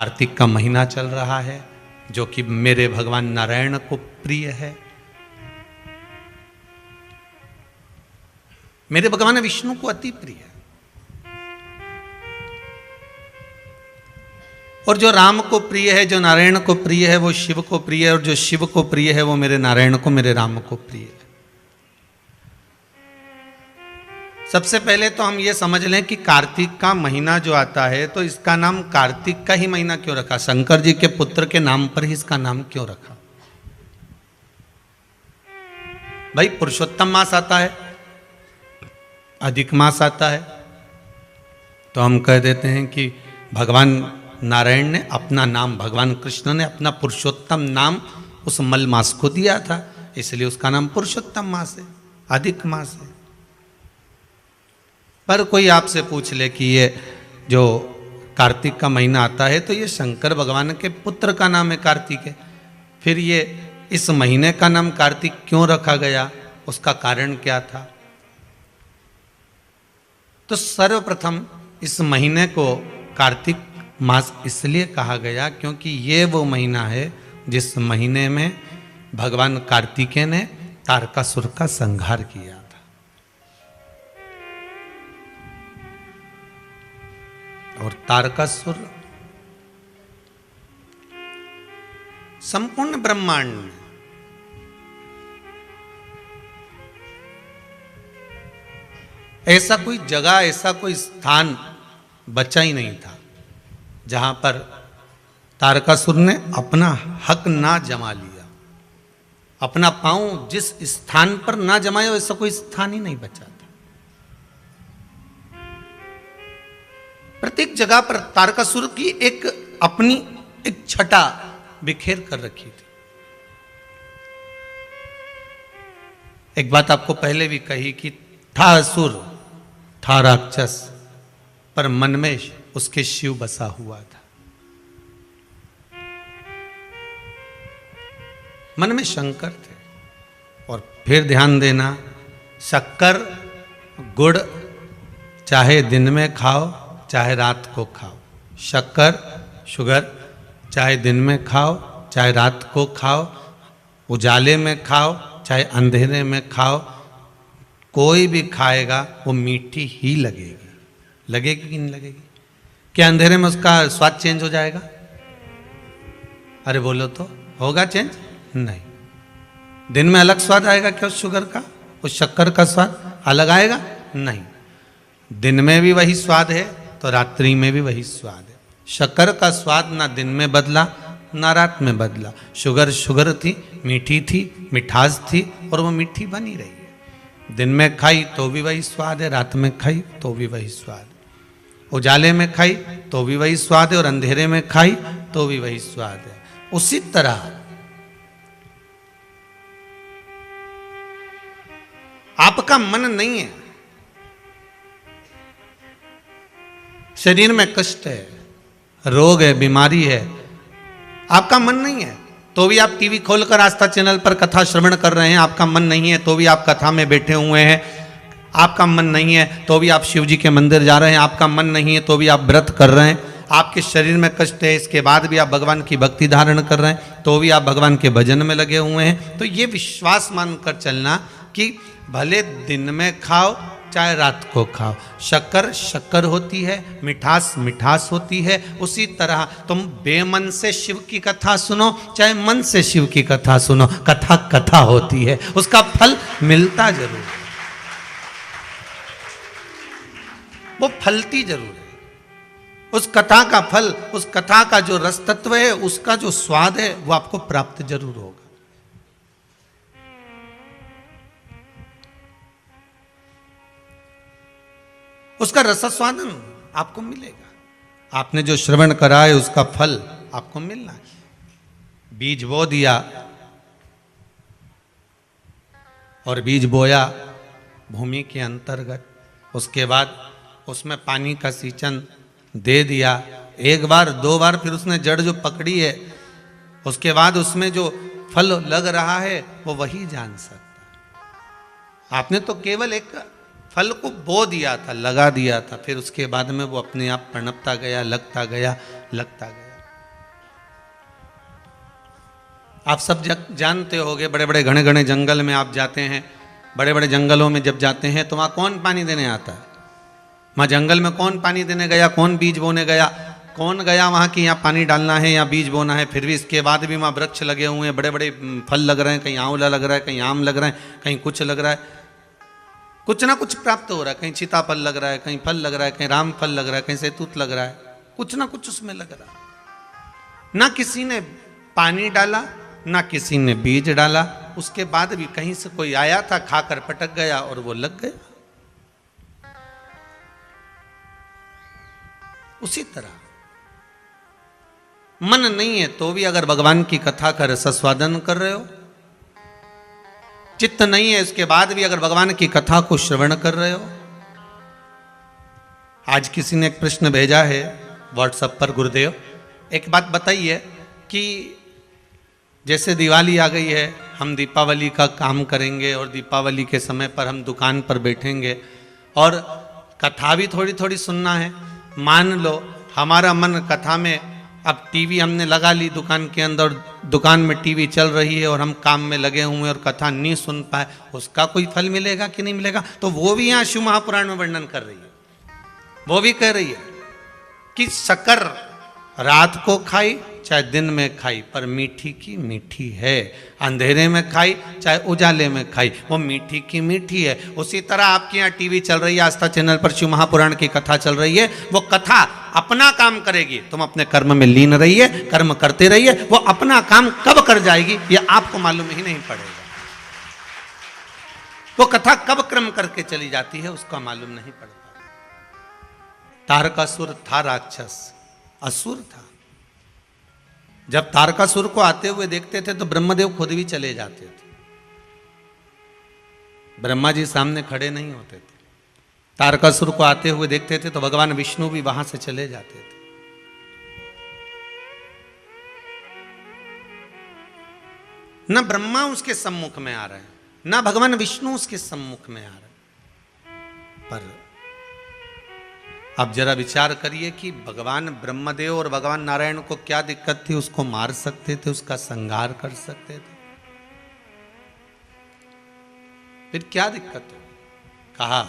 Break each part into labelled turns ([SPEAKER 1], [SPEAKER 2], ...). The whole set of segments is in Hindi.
[SPEAKER 1] कार्तिक का महीना चल रहा है जो कि मेरे भगवान नारायण को प्रिय है। मेरे भगवान विष्णु को अति प्रिय है। और जो राम को प्रिय है, जो नारायण को प्रिय है, वो शिव को प्रिय है। और जो शिव को प्रिय है वो मेरे नारायण को, मेरे राम को प्रिय है। सबसे पहले तो हम ये समझ लें कि कार्तिक का महीना जो आता है तो इसका नाम कार्तिक का ही महीना क्यों रखा? शंकर जी के पुत्र के नाम पर ही इसका नाम क्यों रखा? भाई पुरुषोत्तम मास आता है, अधिक मास आता है, तो हम कह देते हैं कि भगवान नारायण ने अपना नाम, भगवान कृष्ण ने अपना पुरुषोत्तम नाम उस मल मास को दिया था, इसलिए उसका नाम पुरुषोत्तम मास है, अधिक मास है। पर कोई आपसे पूछ ले कि ये जो कार्तिक का महीना आता है तो ये शंकर भगवान के पुत्र का नाम है, कार्तिक है, फिर ये इस महीने का नाम कार्तिक क्यों रखा गया, उसका कारण क्या था? तो सर्वप्रथम इस महीने को कार्तिक मास इसलिए कहा गया क्योंकि ये वो महीना है जिस महीने में भगवान कार्तिकेय ने तारकासुर का संहार किया था। और तारकासुर संपूर्ण ब्रह्मांड में ऐसा कोई जगह, ऐसा कोई स्थान बचा ही नहीं था जहां पर तारकासुर ने अपना हक ना जमा लिया, अपना पांव जिस स्थान पर ना जमाया वैसा कोई स्थान ही नहीं बचा था। प्रत्येक जगह पर तारकासुर की एक अपनी एक छटा बिखेर कर रखी थी। एक बात आपको पहले भी कही कि था असुर, था राक्षस, पर मन में उसके शिव बसा हुआ था। मन में शंकर थे। और फिर ध्यान देना, शक्कर गुड़ चाहे दिन में खाओ चाहे रात को खाओ, शक्कर शुगर चाहे दिन में खाओ चाहे रात को खाओ, उजाले में खाओ चाहे अंधेरे में खाओ, कोई भी खाएगा वो मीठी ही लगेगी। लगेगी कि नहीं लगेगी? क्या अंधेरे में उसका स्वाद चेंज हो जाएगा? अरे बोलो तो, होगा चेंज? नहीं। दिन में अलग स्वाद आएगा क्या उस शुगर का, उस शक्कर का स्वाद अलग आएगा? नहीं। दिन में भी वही स्वाद है तो रात्रि में भी वही स्वाद है। शक्कर का स्वाद ना दिन में बदला ना रात में बदला। शुगर शुगर थी, मीठी थी, मिठास थी और वो मीठी बनी रही है। दिन में खाई तो भी वही स्वाद है, रात में खाई तो भी वही स्वाद है, उजाले में खाई तो भी वही स्वाद है और अंधेरे में खाई तो भी वही स्वाद है। उसी तरह आपका मन नहीं है, शरीर में कष्ट है, रोग है, बीमारी है, आपका मन नहीं है तो भी आप टीवी खोलकर आस्था चैनल पर कथा श्रवण कर रहे हैं, आपका मन नहीं है तो भी आप कथा में बैठे हुए हैं, आपका मन नहीं है तो भी आप शिव जी के मंदिर जा रहे हैं, आपका मन नहीं है तो भी आप व्रत कर रहे हैं, आपके शरीर में कष्ट है इसके बाद भी आप भगवान की भक्ति धारण कर रहे हैं, तो भी आप भगवान के भजन में लगे हुए हैं। तो ये विश्वास मानकर चलना कि भले दिन में खाओ चाहे रात को खाओ, शक्कर शक्कर होती है, मिठास मिठास होती है। उसी तरह तुम बेमन से शिव की कथा सुनो चाहे मन से शिव की कथा सुनो, कथा कथा होती है, उसका फल मिलता जरूर है, वो फलती जरूर है। उस कथा का फल, उस कथा का जो रस तत्व है, उसका जो स्वाद है वो आपको प्राप्त जरूर होगा। उसका रसास्वादन आपको मिलेगा। आपने जो श्रवण करा है उसका फल आपको मिलना है। बीज बो दिया और बीज बोया भूमि के अंतर्गत, उसके बाद उसमें पानी का सिंचन दे दिया, एक बार दो बार, फिर उसने जड़ जो पकड़ी है उसके बाद उसमें जो फल लग रहा है वो वही जान सकता। आपने तो केवल एक फल को बो दिया था, लगा दिया था, फिर उसके बाद में वो अपने आप पनपता गया, लगता गया, लगता गया। आप सब जानते होगे, बड़े बड़े घने घने जंगल में आप जाते हैं, बड़े बड़े जंगलों में जब जाते हैं तो वहाँ कौन पानी देने आता है? वहाँ जंगल में कौन पानी देने गया, कौन बीज बोने गया, कौन गया वहाँ कि यहाँ पानी डालना है या बीज बोना है? फिर भी इसके बाद भी वहाँ वृक्ष लगे हुए हैं, बड़े बड़े फल लग रहे हैं, कहीं आंवला लग रहा है, कहीं आम लग रहा है, कहीं कुछ लग रहा है, कुछ ना कुछ प्राप्त हो रहा है, कहीं सीताफल लग रहा है, कहीं फल लग रहा है, कहीं राम फल लग रहा है, कहीं सैतूत लग रहा है, कुछ ना कुछ उसमें लग रहा है। ना किसी ने पानी डाला, ना किसी ने बीज डाला, उसके बाद भी कहीं से कोई आया था, खाकर पटक गया और वो लग गया। उसी तरह मन नहीं है तो भी अगर भगवान की कथा का रसास्वादन कर रहे हो, चित्त नहीं है इसके बाद भी अगर भगवान की कथा को श्रवण कर रहे हो। आज किसी ने एक प्रश्न भेजा है व्हाट्सएप पर, गुरुदेव एक बात बताइए कि जैसे दिवाली आ गई है, हम दीपावली का काम करेंगे और दीपावली के समय पर हम दुकान पर बैठेंगे और कथा भी थोड़ी थोड़ी सुनना है। मान लो हमारा मन कथा में, अब टीवी हमने लगा ली दुकान के अंदर, दुकान में टीवी चल रही है और हम काम में लगे हुए और कथा नहीं सुन पाए, उसका कोई फल मिलेगा कि नहीं मिलेगा? तो वो भी यहाँ शिव महापुराण में वर्णन कर रही है, वो भी कह रही है कि शक्कर रात को खाई चाहे दिन में खाई, पर मीठी की मीठी है। अंधेरे में खाई चाहे उजाले में खाई, वो मीठी की मीठी है। उसी तरह आपके यहाँ टीवी चल रही है, आस्था चैनल पर शिव महापुराण की कथा चल रही है, वो कथा अपना काम करेगी, तुम अपने कर्म में लीन रहिए, कर्म करते रहिए, वो अपना काम कब कर जाएगी ये आपको मालूम ही नहीं पड़ेगा। वो कथा कब क्रम करके चली जाती है उसका मालूम नहीं पड़ता। तारकासुर था राक्षस, असुर था। जब तारकासुर को आते हुए देखते थे तो ब्रह्मदेव खुद भी चले जाते थे, ब्रह्मा जी सामने खड़े नहीं होते थे। तारकासुर को आते हुए देखते थे तो भगवान विष्णु भी वहां से चले जाते थे। न ब्रह्मा उसके सम्मुख में आ रहे हैं, न भगवान विष्णु उसके सम्मुख में आ रहे हैं। पर अब जरा विचार करिए कि भगवान ब्रह्मदेव और भगवान नारायण को क्या दिक्कत थी? उसको मार सकते थे, उसका संहार कर सकते थे, फिर क्या दिक्कत है? कहा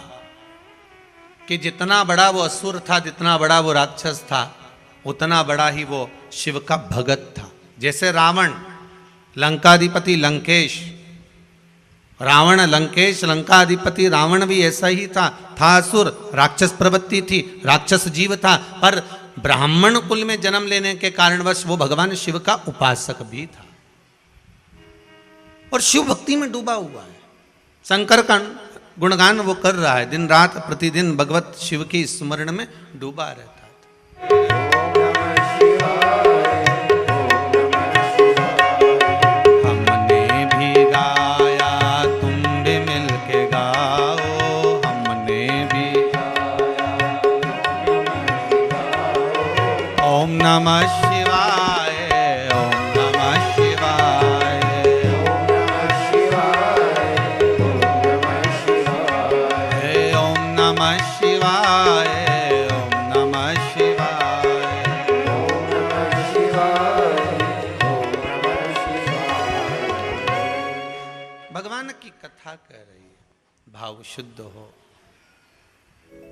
[SPEAKER 1] कि जितना बड़ा वो असुर था, जितना बड़ा वो राक्षस था, उतना बड़ा ही वो शिव का भगत था। जैसे रावण लंकाधिपति लंकेश, रावण लंकेश लंकाधिपति रावण भी ऐसा ही था असुर, राक्षस प्रवृत्ति थी, राक्षस जीव था, पर ब्राह्मण कुल में जन्म लेने के कारणवश वो भगवान शिव का उपासक भी था और शिव भक्ति में डूबा हुआ है। शंकर का गुणगान वो कर रहा है, दिन रात प्रतिदिन भगवत शिव की स्मरण में डूबा रहता था। नमः शिवाय, ओम नमः शिवाय, ओम नमः शिवाय, ओम नमः शिवाय, ओम नमः शिवाय, ओम नमः शिवाय, ओम नमः शिवाय। भगवान की कथा कह रही है, भाव शुद्ध हो।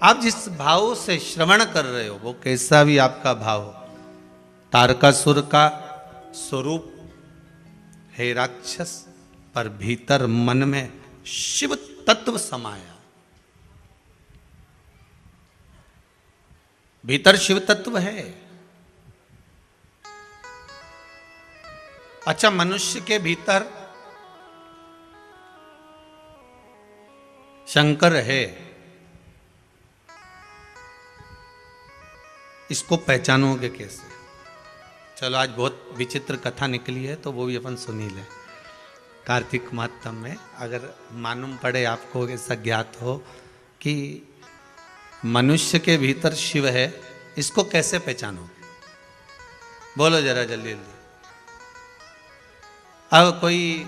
[SPEAKER 1] आप जिस भाव से श्रवण कर रहे हो वो कैसा भी आपका भाव हो। तारकासुर का स्वरूप है राक्षस, पर भीतर मन में शिव तत्व समाया, भीतर शिव तत्व है। अच्छा, मनुष्य के भीतर शंकर है, इसको पहचानोगे कैसे? चलो आज बहुत विचित्र कथा निकली है तो वो भी अपन सुनी लें। कार्तिक महात्म में अगर मालूम पड़े आपको, ऐसा ज्ञात हो कि मनुष्य के भीतर शिव है, इसको कैसे पहचानोगे? बोलो जरा जल्दी जल्दी। अब कोई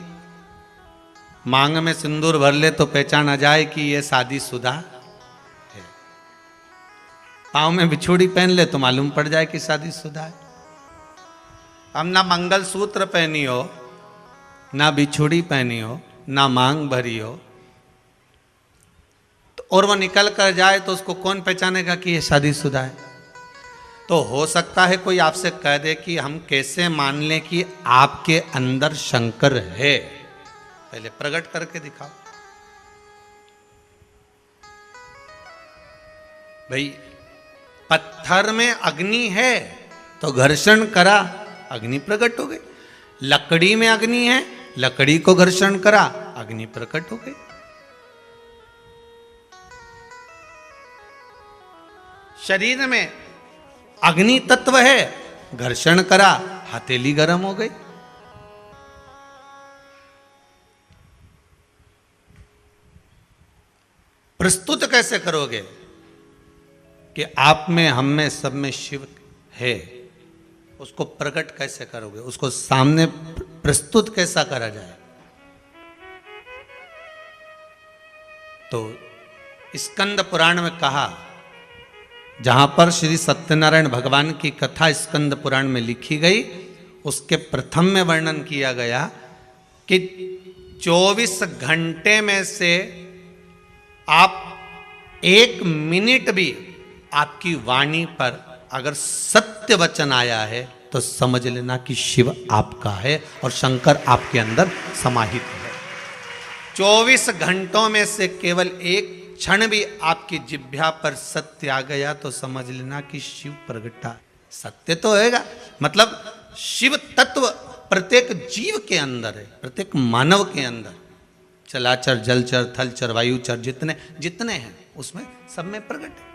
[SPEAKER 1] मांग में सिंदूर भर ले तो पहचान आ जाए कि ये शादीशुदा है, पाँव में बिछुड़ी पहन ले तो मालूम पड़ जाए कि शादीशुदा है। हम ना मंगल सूत्र पहनी हो ना बिछुड़ी पहनी हो, ना मांग भरी हो, तो और वो निकल कर जाए तो उसको कौन पहचानेगा कि ये शादीशुदा है? तो हो सकता है कोई आपसे कह दे कि हम कैसे मान लें कि आपके अंदर शंकर है? पहले प्रकट करके दिखाओ। भाई पत्थर में अग्नि है तो घर्षण करा, अग्नि प्रकट हो गई। लकड़ी में अग्नि है, लकड़ी को घर्षण करा, अग्नि प्रकट हो गई। शरीर में अग्नि तत्व है, घर्षण करा, हथेली गर्म हो गई। प्रस्तुत कैसे करोगे कि आप में, हम में, सब में शिव है? उसको प्रकट कैसे करोगे? उसको सामने प्रस्तुत कैसा करा जाए? तो स्कंद पुराण में कहा, जहां पर श्री सत्यनारायण भगवान की कथा स्कंद पुराण में लिखी गई, उसके प्रथम में वर्णन किया गया कि 24 घंटे में से आप 1 मिनट भी आपकी वाणी पर अगर सत्य वचन आया है तो समझ लेना कि शिव आपका है और शंकर आपके अंदर समाहित है। 24 घंटों में से केवल 1 क्षण भी आपकी जिह्वा पर सत्य आ गया तो समझ लेना कि शिव प्रगटा। सत्य तो होगा, मतलब शिव तत्व प्रत्येक जीव के अंदर है, प्रत्येक मानव के अंदर। चलाचर, जलचर, थलचर, वायुचर, जितने जितने हैं उसमें सब में प्रकट है।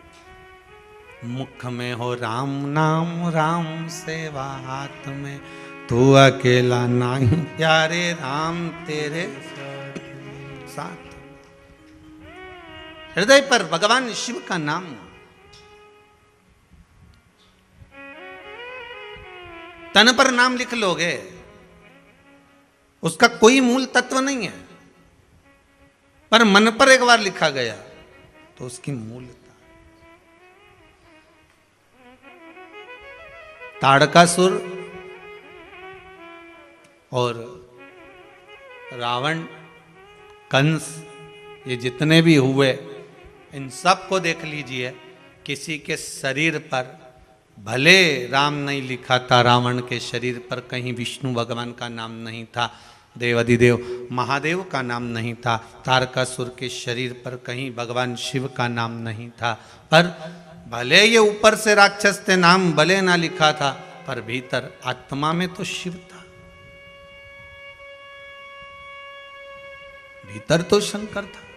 [SPEAKER 1] मुख में हो राम नाम, राम सेवा हाथ में, तू अकेला नहीं प्यारे, राम तेरे साथ। हृदय पर भगवान शिव का नाम, तन पर नाम लिख लोगे, उसका कोई मूल तत्व नहीं है, पर मन पर एक बार लिखा गया तो उसकी मूलता। ताड़कासुर और रावण, कंस, ये जितने भी हुए, इन सब को देख लीजिए, किसी के शरीर पर भले राम नहीं लिखा था, रावण के शरीर पर कहीं विष्णु भगवान का नाम नहीं था, देवाधिदेव महादेव का नाम नहीं था, तारकासुर के शरीर पर कहीं भगवान शिव का नाम नहीं था, पर भले ये ऊपर से राक्षस थे, नाम भले ना लिखा था, पर भीतर आत्मा में तो शिव था, भीतर तो शंकर था।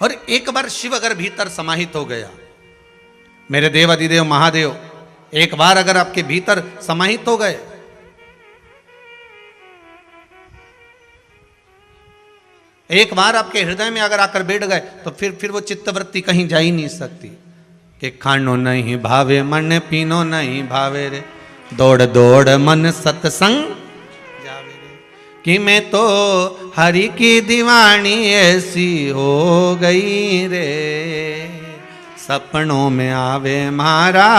[SPEAKER 1] और एक बार शिव अगर भीतर समाहित हो गया, मेरे देव अधिदेव महादेव एक बार अगर आपके भीतर समाहित हो गए, एक बार आपके हृदय में अगर आकर बैठ गए, तो फिर वो चित्तवृत्ति कहीं जा ही नहीं सकती कि खानो नहीं भावे मन, पीनो नहीं भावे रे, दौड़ दौड़ मन सत्संग जावे रे, कि मैं तो हरि की दीवानी ऐसी हो गई रे, सपनों में आवे मारा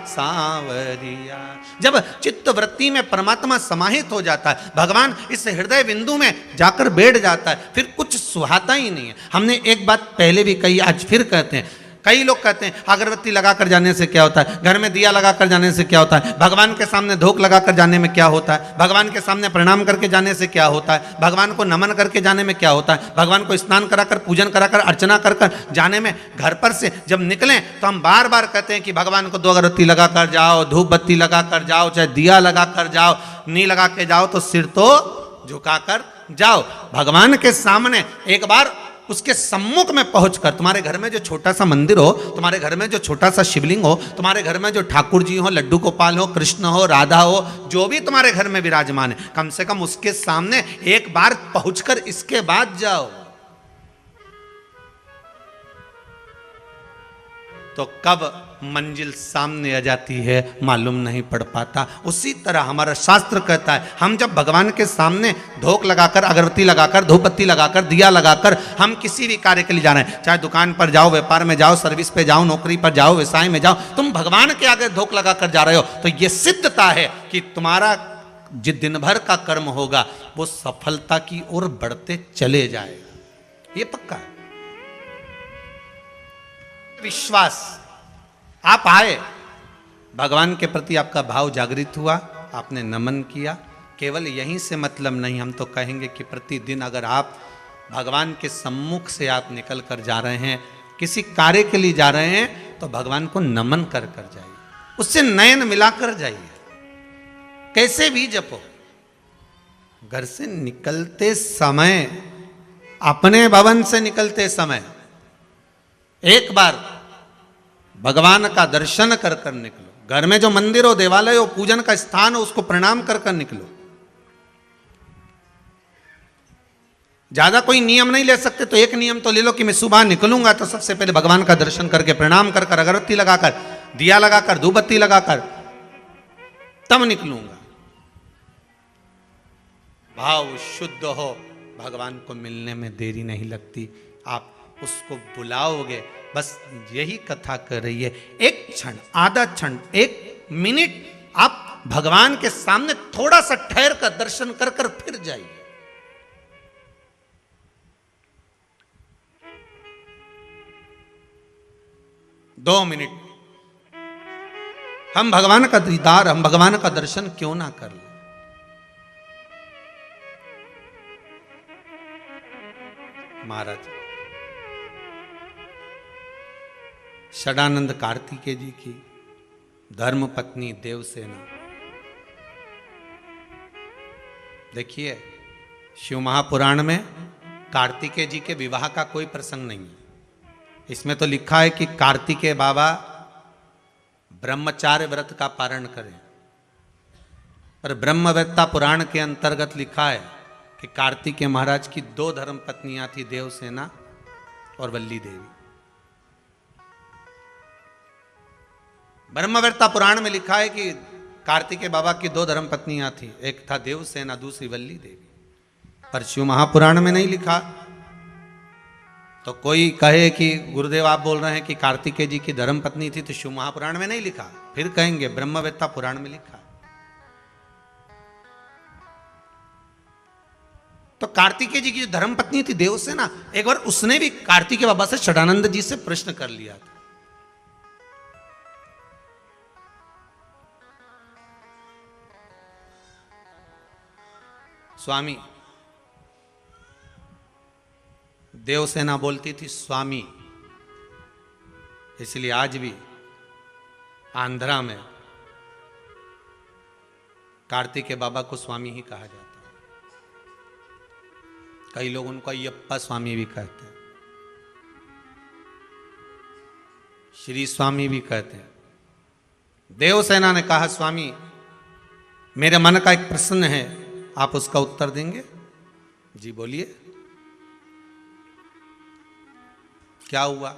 [SPEAKER 1] सांवरिया। जब चित्त वृत्ति में परमात्मा समाहित हो जाता है, भगवान इस हृदय बिंदु में जाकर बैठ जाता है, फिर कुछ सुहाता ही नहीं है। हमने एक बात पहले भी कही, आज फिर कहते हैं। कई लोग कहते हैं अगरबत्ती लगाकर जाने से क्या होता है, घर में दिया लगाकर जाने से क्या होता है, भगवान के सामने धूप लगाकर जाने में क्या होता है, भगवान के सामने प्रणाम करके जाने से क्या होता है, भगवान को नमन करके जाने में क्या होता है, भगवान को स्नान कराकर, पूजन कराकर, अर्चना कर कर जाने में, घर पर से जब निकलें तो हम बार बार कहते हैं कि भगवान को 2 अगरबत्ती लगाकर जाओ, धूप बत्ती लगाकर जाओ, चाहे दिया लगाकर जाओ, नहीं लगा के जाओ तो सिर तो झुकाकर जाओ। भगवान के सामने एक बार उसके सम्मुख में पहुंचकर, तुम्हारे घर में जो छोटा सा मंदिर हो, तुम्हारे घर में जो छोटा सा शिवलिंग हो, तुम्हारे घर में जो ठाकुर जी हो, लड्डू गोपाल हो, कृष्ण हो, राधा हो, जो भी तुम्हारे घर में विराजमान है, कम से कम उसके सामने एक बार पहुंचकर इसके बाद जाओ। तो कब मंजिल सामने आ जाती है मालूम नहीं पड़ पाता। उसी तरह हमारा शास्त्र कहता है, हम जब भगवान के सामने धूप लगाकर, अगरबत्ती लगाकर, धूपबत्ती लगाकर, दिया लगाकर हम किसी भी कार्य के लिए जा रहे हैं, चाहे दुकान पर जाओ, व्यापार में जाओ, सर्विस पे जाओ, नौकरी पर जाओ, व्यवसाय में जाओ, तुम भगवान के आगे धूप लगाकर जा रहे हो, तो यह सिद्धता है कि तुम्हारा जिस दिन भर का कर्म होगा वो सफलता की ओर बढ़ते चले जाएगा। ये पक्का है। विश्वास, आप आए, भगवान के प्रति आपका भाव जागृत हुआ, आपने नमन किया, केवल यहीं से मतलब नहीं, हम तो कहेंगे कि प्रतिदिन अगर आप भगवान के सम्मुख से आप निकल कर जा रहे हैं, किसी कार्य के लिए जा रहे हैं, तो भगवान को नमन कर कर जाइए, उससे नयन मिलाकर जाइए। कैसे भी जपो, घर से निकलते समय, अपने भवन से निकलते समय एक बार भगवान का दर्शन कर कर निकलो। घर में जो मंदिर हो, देवालय हो, पूजन का स्थान हो, उसको प्रणाम कर कर निकलो। ज्यादा कोई नियम नहीं ले सकते, तो एक नियम तो ले लो कि मैं सुबह निकलूंगा तो सबसे पहले भगवान का दर्शन करके, प्रणाम कर कर, अगरबत्ती लगाकर, दिया लगाकर, धूपबत्ती लगाकर तब निकलूंगा। भाव शुद्ध हो, भगवान को मिलने में देरी नहीं लगती। आप उसको बुलाओगे, बस यही कथा कर रही है। एक क्षण, आधा क्षण, एक मिनट आप भगवान के सामने थोड़ा सा ठहर कर दर्शन कर कर फिर जाइए। दो मिनट हम भगवान का दीदार, हम भगवान का दर्शन क्यों ना कर ले। महाराज षडानंद कार्तिकेय जी की धर्म पत्नी देवसेना, देखिए शिव महापुराण में कार्तिकेय जी के विवाह का कोई प्रसंग नहीं है। इसमें तो लिखा है कि कार्तिकेय बाबा ब्रह्मचार्य व्रत का पारण करें, पर ब्रह्मवेत्ता पुराण के अंतर्गत लिखा है कि कार्तिकेय महाराज की दो धर्म पत्नियां थी, देवसेना और वल्ली देवी। ब्रह्मवेत्ता पुराण में लिखा है कि कार्तिकेय बाबा की दो धर्म पत्नियां थी, एक था देवसेना, दूसरी वल्ली देवी, पर शिव महापुराण में नहीं लिखा। तो कोई कहे कि गुरुदेव आप बोल रहे हैं कि कार्तिकेय जी की धर्म पत्नी थी, तो शिव महापुराण में नहीं लिखा, फिर कहेंगे ब्रह्मवेत्ता पुराण में लिखा। तो कार्तिकेय जी की जो धर्म पत्नी थी देवसेना, एक बार उसने भी कार्तिकेय बाबा से षडानंद जी से प्रश्न कर लिया था। स्वामी, देवसेना बोलती थी स्वामी, इसलिए आज भी आंध्रा में कार्तिकेय बाबा को स्वामी ही कहा जाता है। कई लोग उनको अयप्पा स्वामी भी कहते हैं, श्री स्वामी भी कहते हैं। देवसेना ने कहा स्वामी मेरे मन का एक प्रश्न है, आप उसका उत्तर देंगे? जी बोलिए, क्या हुआ,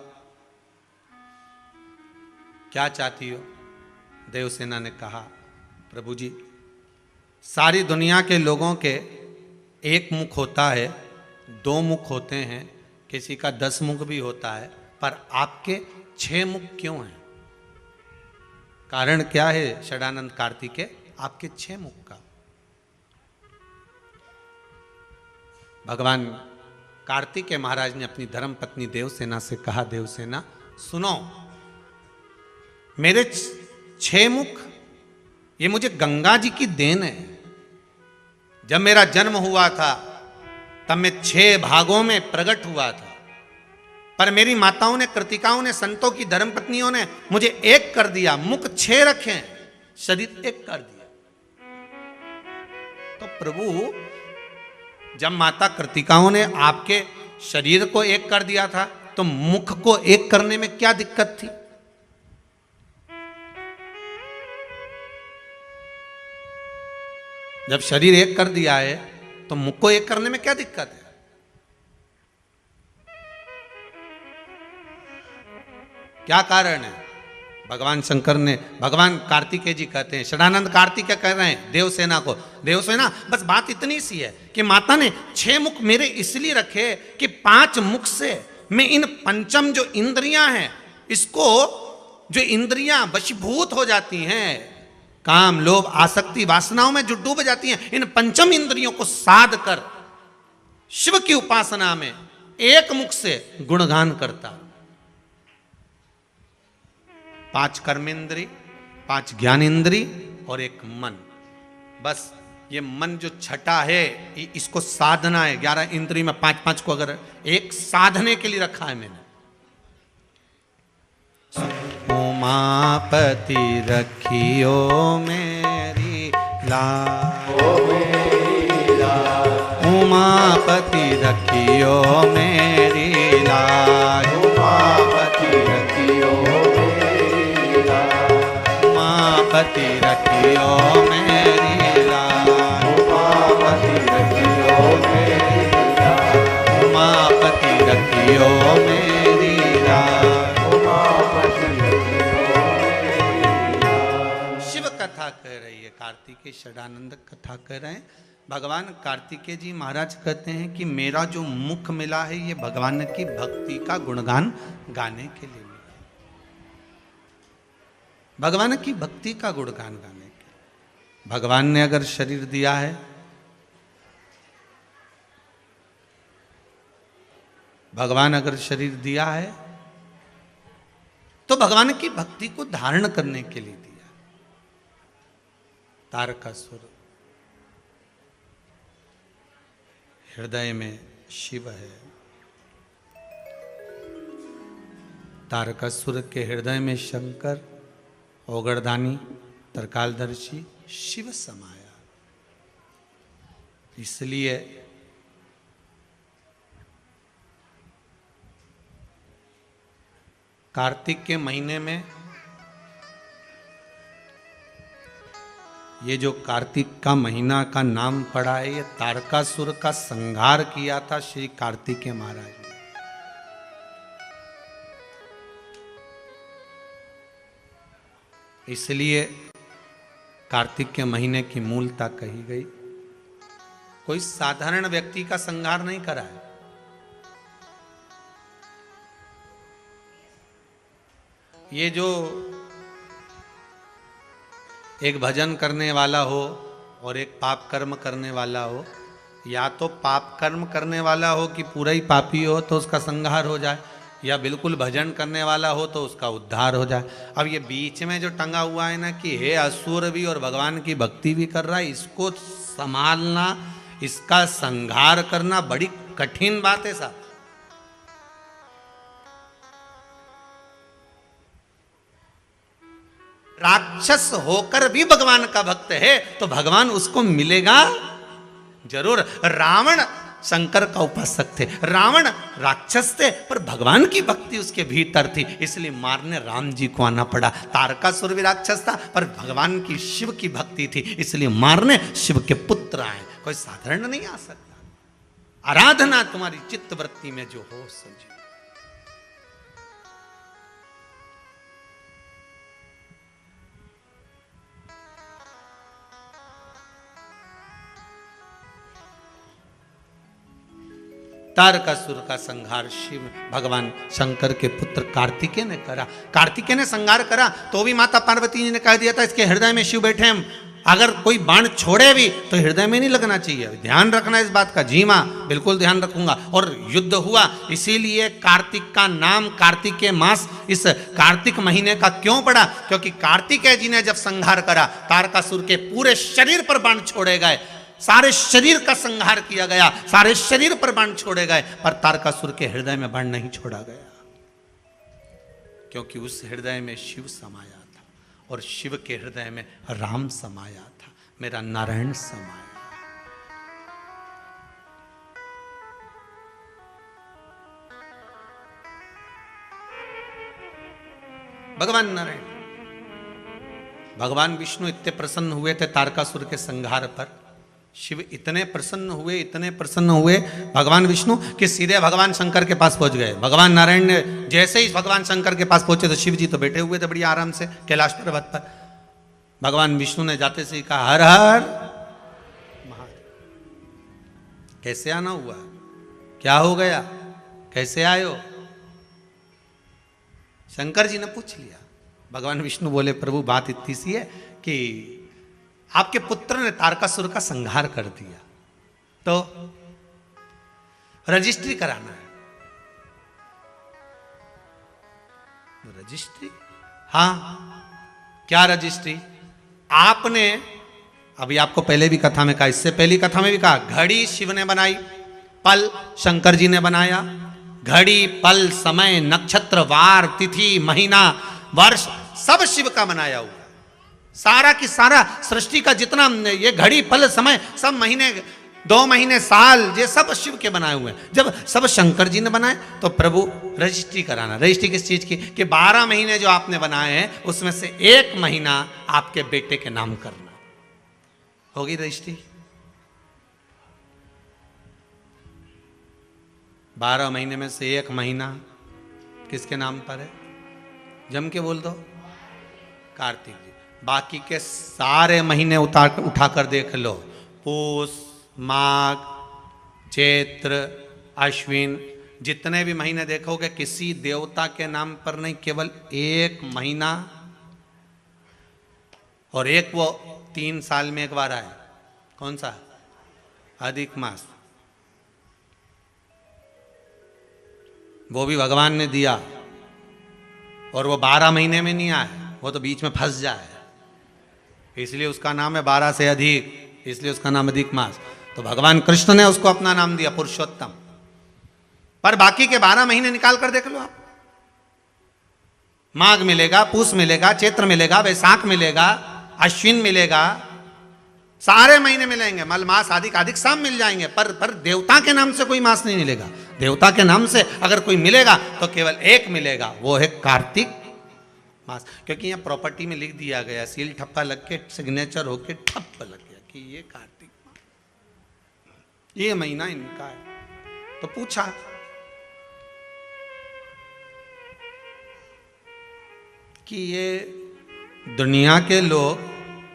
[SPEAKER 1] क्या चाहती हो? देवसेना ने कहा प्रभु जी, सारी दुनिया के लोगों के एक मुख होता है, दो मुख होते हैं, किसी का 10 मुख भी होता है, पर आपके 6 मुख क्यों हैं? कारण क्या है षडानंद कार्तिकेय आपके 6 मुख का? भगवान कार्तिकेय महाराज ने अपनी धर्म पत्नी देवसेना से कहा, देवसेना सुनो, मेरे 6 मुख ये मुझे गंगा जी की देन है। जब मेरा जन्म हुआ था तब मैं 6 भागों में प्रकट हुआ था, पर मेरी माताओं ने, कृतिकाओं ने, संतों की धर्म पत्नियों ने मुझे एक कर दिया, मुख 6 रखे, शरीर एक कर दिया। तो प्रभु जब माता कृतिकाओं ने आपके शरीर को एक कर दिया था, तो मुख को एक करने में क्या दिक्कत थी? जब शरीर एक कर दिया है तो मुख को एक करने में क्या दिक्कत है? क्या कारण है? भगवान शंकर ने, भगवान कार्तिकेय जी कहते हैं, षडानंद कार्तिक कह रहे हैं देवसेना को, देवसेना बस बात इतनी सी है कि माता ने 6 मुख मेरे इसलिए रखे कि 5 मुख से मैं इन पंचम जो इंद्रियां हैं, इसको जो इंद्रियां वशीभूत हो जाती हैं, काम लोभ आसक्ति वासनाओं में जो डूब जाती हैं, इन पंचम इंद्रियों को साध कर शिव की उपासना में एक मुख से गुणगान करता। 5 कर्मेंद्री, 5 ज्ञानेंद्री और 1 मन। बस ये मन जो छठा है इसको साधना है। 11 इंद्री में 5-5 को अगर एक साधने के लिए रखा है मैंने। उमापति रखियो मेरी लाज, उमापति रखियो मेरी लाज, उमापति रखियो मेरी लाज, उमापति रखियो मेरी लाज, उमापति रखियो मेरी लाज, उमापति रखियो मेरी लाज, उमापति रखियो मेरी लाज। शिव कथा कह रही है, कार्तिकेय षडानंद कथा कह रहे हैं। भगवान कार्तिकेय जी महाराज कहते हैं कि मेरा जो मुख मिला है ये भगवान की भक्ति का गुणगान गाने के लिए मिला, भगवान की भक्ति का गुणगान गाने के लिए। भगवान ने अगर शरीर दिया है, भगवान अगर शरीर दिया है तो भगवान की भक्ति को धारण करने के लिए दिया। तारकासुर हृदय में शिव है, तारकासुर के हृदय में शंकर, ओगरदानी, तरकालदर्शी शिव समाया। इसलिए कार्तिक के महीने में ये जो कार्तिक का महीना का नाम पड़ा है, ये तारकासुर का संहार किया था श्री कार्तिकेय महाराज ने। इसलिए कार्तिक के महीने की मूलता कही गई। कोई साधारण व्यक्ति का संहार नहीं करा है। ये जो एक भजन करने वाला हो और एक पाप कर्म करने वाला हो, या तो पाप कर्म करने वाला हो कि पूरा ही पापी हो तो उसका संहार हो जाए, या बिल्कुल भजन करने वाला हो तो उसका उद्धार हो जाए। अब ये बीच में जो टंगा हुआ है ना कि हे असुर भी और भगवान की भक्ति भी कर रहा है, इसको संभालना, इसका संहार करना बड़ी कठिन बात है साहब। राक्षस होकर भी भगवान का भक्त है तो भगवान उसको मिलेगा जरूर। रावण शंकर का उपासक थे, रावण राक्षस थे, पर भगवान की भक्ति उसके भीतर थी, इसलिए मारने राम जी को आना पड़ा। तारकासुर भी राक्षस था पर भगवान की शिव की भक्ति थी, इसलिए मारने शिव के पुत्र आए। कोई साधारण नहीं आ सकता। आराधना तुम्हारी चित्त वृत्ति में जो हो समझो। तारकासुर का संहार शिव भगवान शंकर के पुत्र कार्तिकेय ने करा। कार्तिकेय ने संहार करा तो भी माता पार्वती जी ने कह दिया था इसके हृदय में शिव बैठे हैं, अगर कोई बाण छोड़े भी तो हृदय में नहीं लगना चाहिए। ध्यान रखना इस बात का। जी मां, बिल्कुल ध्यान रखूंगा। और युद्ध हुआ, इसीलिए कार्तिक का नाम कार्तिकेय मास इस कार्तिक महीने का क्यों पड़ा? क्योंकि कार्तिकेय जी ने जब संहार करा, तारकासुर के पूरे शरीर पर बाण छोड़े गए, सारे शरीर का संहार किया गया, सारे शरीर पर बाण छोड़े गए, पर तारकासुर के हृदय में बाण नहीं छोड़ा गया, क्योंकि उस हृदय में शिव समाया था और शिव के हृदय में राम समाया था, मेरा नारायण समाया। भगवान नारायण, भगवान विष्णु इतने प्रसन्न हुए थे तारकासुर के संहार पर, शिव इतने प्रसन्न हुए भगवान विष्णु कि सीधे भगवान शंकर के पास पहुंच गए। भगवान नारायण ने जैसे ही भगवान शंकर के पास पहुंचे तो शिव जी तो बैठे हुए थे बड़ी आराम से कैलाश पर्वत पर। भगवान विष्णु ने जाते से ही कहा हर हर महादेव। कैसे आना हुआ, क्या हो गया, कैसे आए हो? शंकर जी ने पूछ लिया। भगवान विष्णु बोले प्रभु बात इतनी सी है कि आपके पुत्र ने तारकासुर का संहार कर दिया, तो रजिस्ट्री कराना है। रजिस्ट्री? हाँ, क्या रजिस्ट्री? आपने अभी आपको पहले भी कथा में कहा, इससे पहली कथा में भी कहा, घड़ी शिव ने बनाई, पल शंकर जी ने बनाया। घड़ी, पल, समय, नक्षत्र, वार, तिथि, महीना, वर्ष सब शिव का बनाया हुआ। सारा की सारा सृष्टि का जितना ये घड़ी, पल, समय, सब महीने, 2 महीने, साल, ये सब शिव के बनाए हुए हैं। जब सब शंकर जी ने बनाए तो प्रभु रजिस्ट्री कराना। रजिस्ट्री किस चीज की? कि 12 महीने जो आपने बनाए हैं उसमें से 1 महीना आपके बेटे के नाम करना। होगी रजिस्ट्री? 12 महीने में से 1 महीना किसके नाम पर है? जम के बोल दो, कार्तिक जी। बाकी के सारे महीने उठाकर देख लो, पूस, माघ, चैत्र, अश्विन, जितने भी महीने देखोगे किसी देवता के नाम पर नहीं, केवल 1 महीना। और एक वो 3 साल में एक बार आए, कौन सा? अधिक मास। वो भी भगवान ने दिया और वो 12 महीने में नहीं आए, वो तो बीच में फंस जाए, इसलिए उसका नाम है 12 से अधिक, इसलिए उसका नाम अधिक मास। तो भगवान कृष्ण ने उसको अपना नाम दिया पुरुषोत्तम। पर बाकी के 12 महीने निकाल कर देख लो आप। माघ मिलेगा, पूस मिलेगा, चैत्र मिलेगा, वैशाख मिलेगा, अश्विन मिलेगा, सारे महीने मिलेंगे, मल मास आदि सब मिल जाएंगे। पर देवता के नाम से कोई मास नहीं मिलेगा। देवता के नाम से अगर कोई मिलेगा तो केवल 1 मिलेगा, वो है कार्तिक मास। क्योंकि यहाँ प्रॉपर्टी में लिख दिया गया, सील ठप्पा लग के सिग्नेचर होके ठप्प लग गया कि ये कार्तिक मास, ये महीना इनका है। तो पूछा कि ये दुनिया के लोग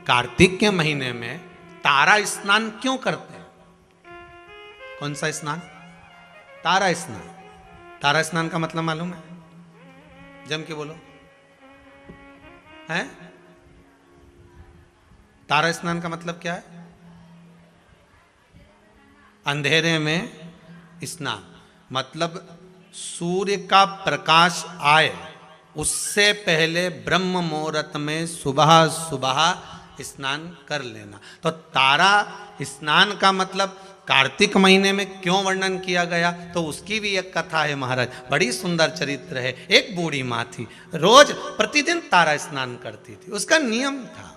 [SPEAKER 1] कार्तिक के महीने में तारा स्नान क्यों करते हैं? कौन सा स्नान? तारा स्नान। तारा स्नान का मतलब मालूम है? जम के बोलो, है? तारा स्नान का मतलब क्या है? अंधेरे में स्नान, मतलब सूर्य का प्रकाश आए उससे पहले ब्रह्म मुहूर्त में सुबह सुबह स्नान कर लेना। तो तारा स्नान का मतलब कार्तिक महीने में क्यों वर्णन किया गया, तो उसकी भी एक कथा है महाराज, बड़ी सुंदर चरित्र है। एक बूढ़ी माँ थी, रोज प्रतिदिन तारा स्नान करती थी, उसका नियम था,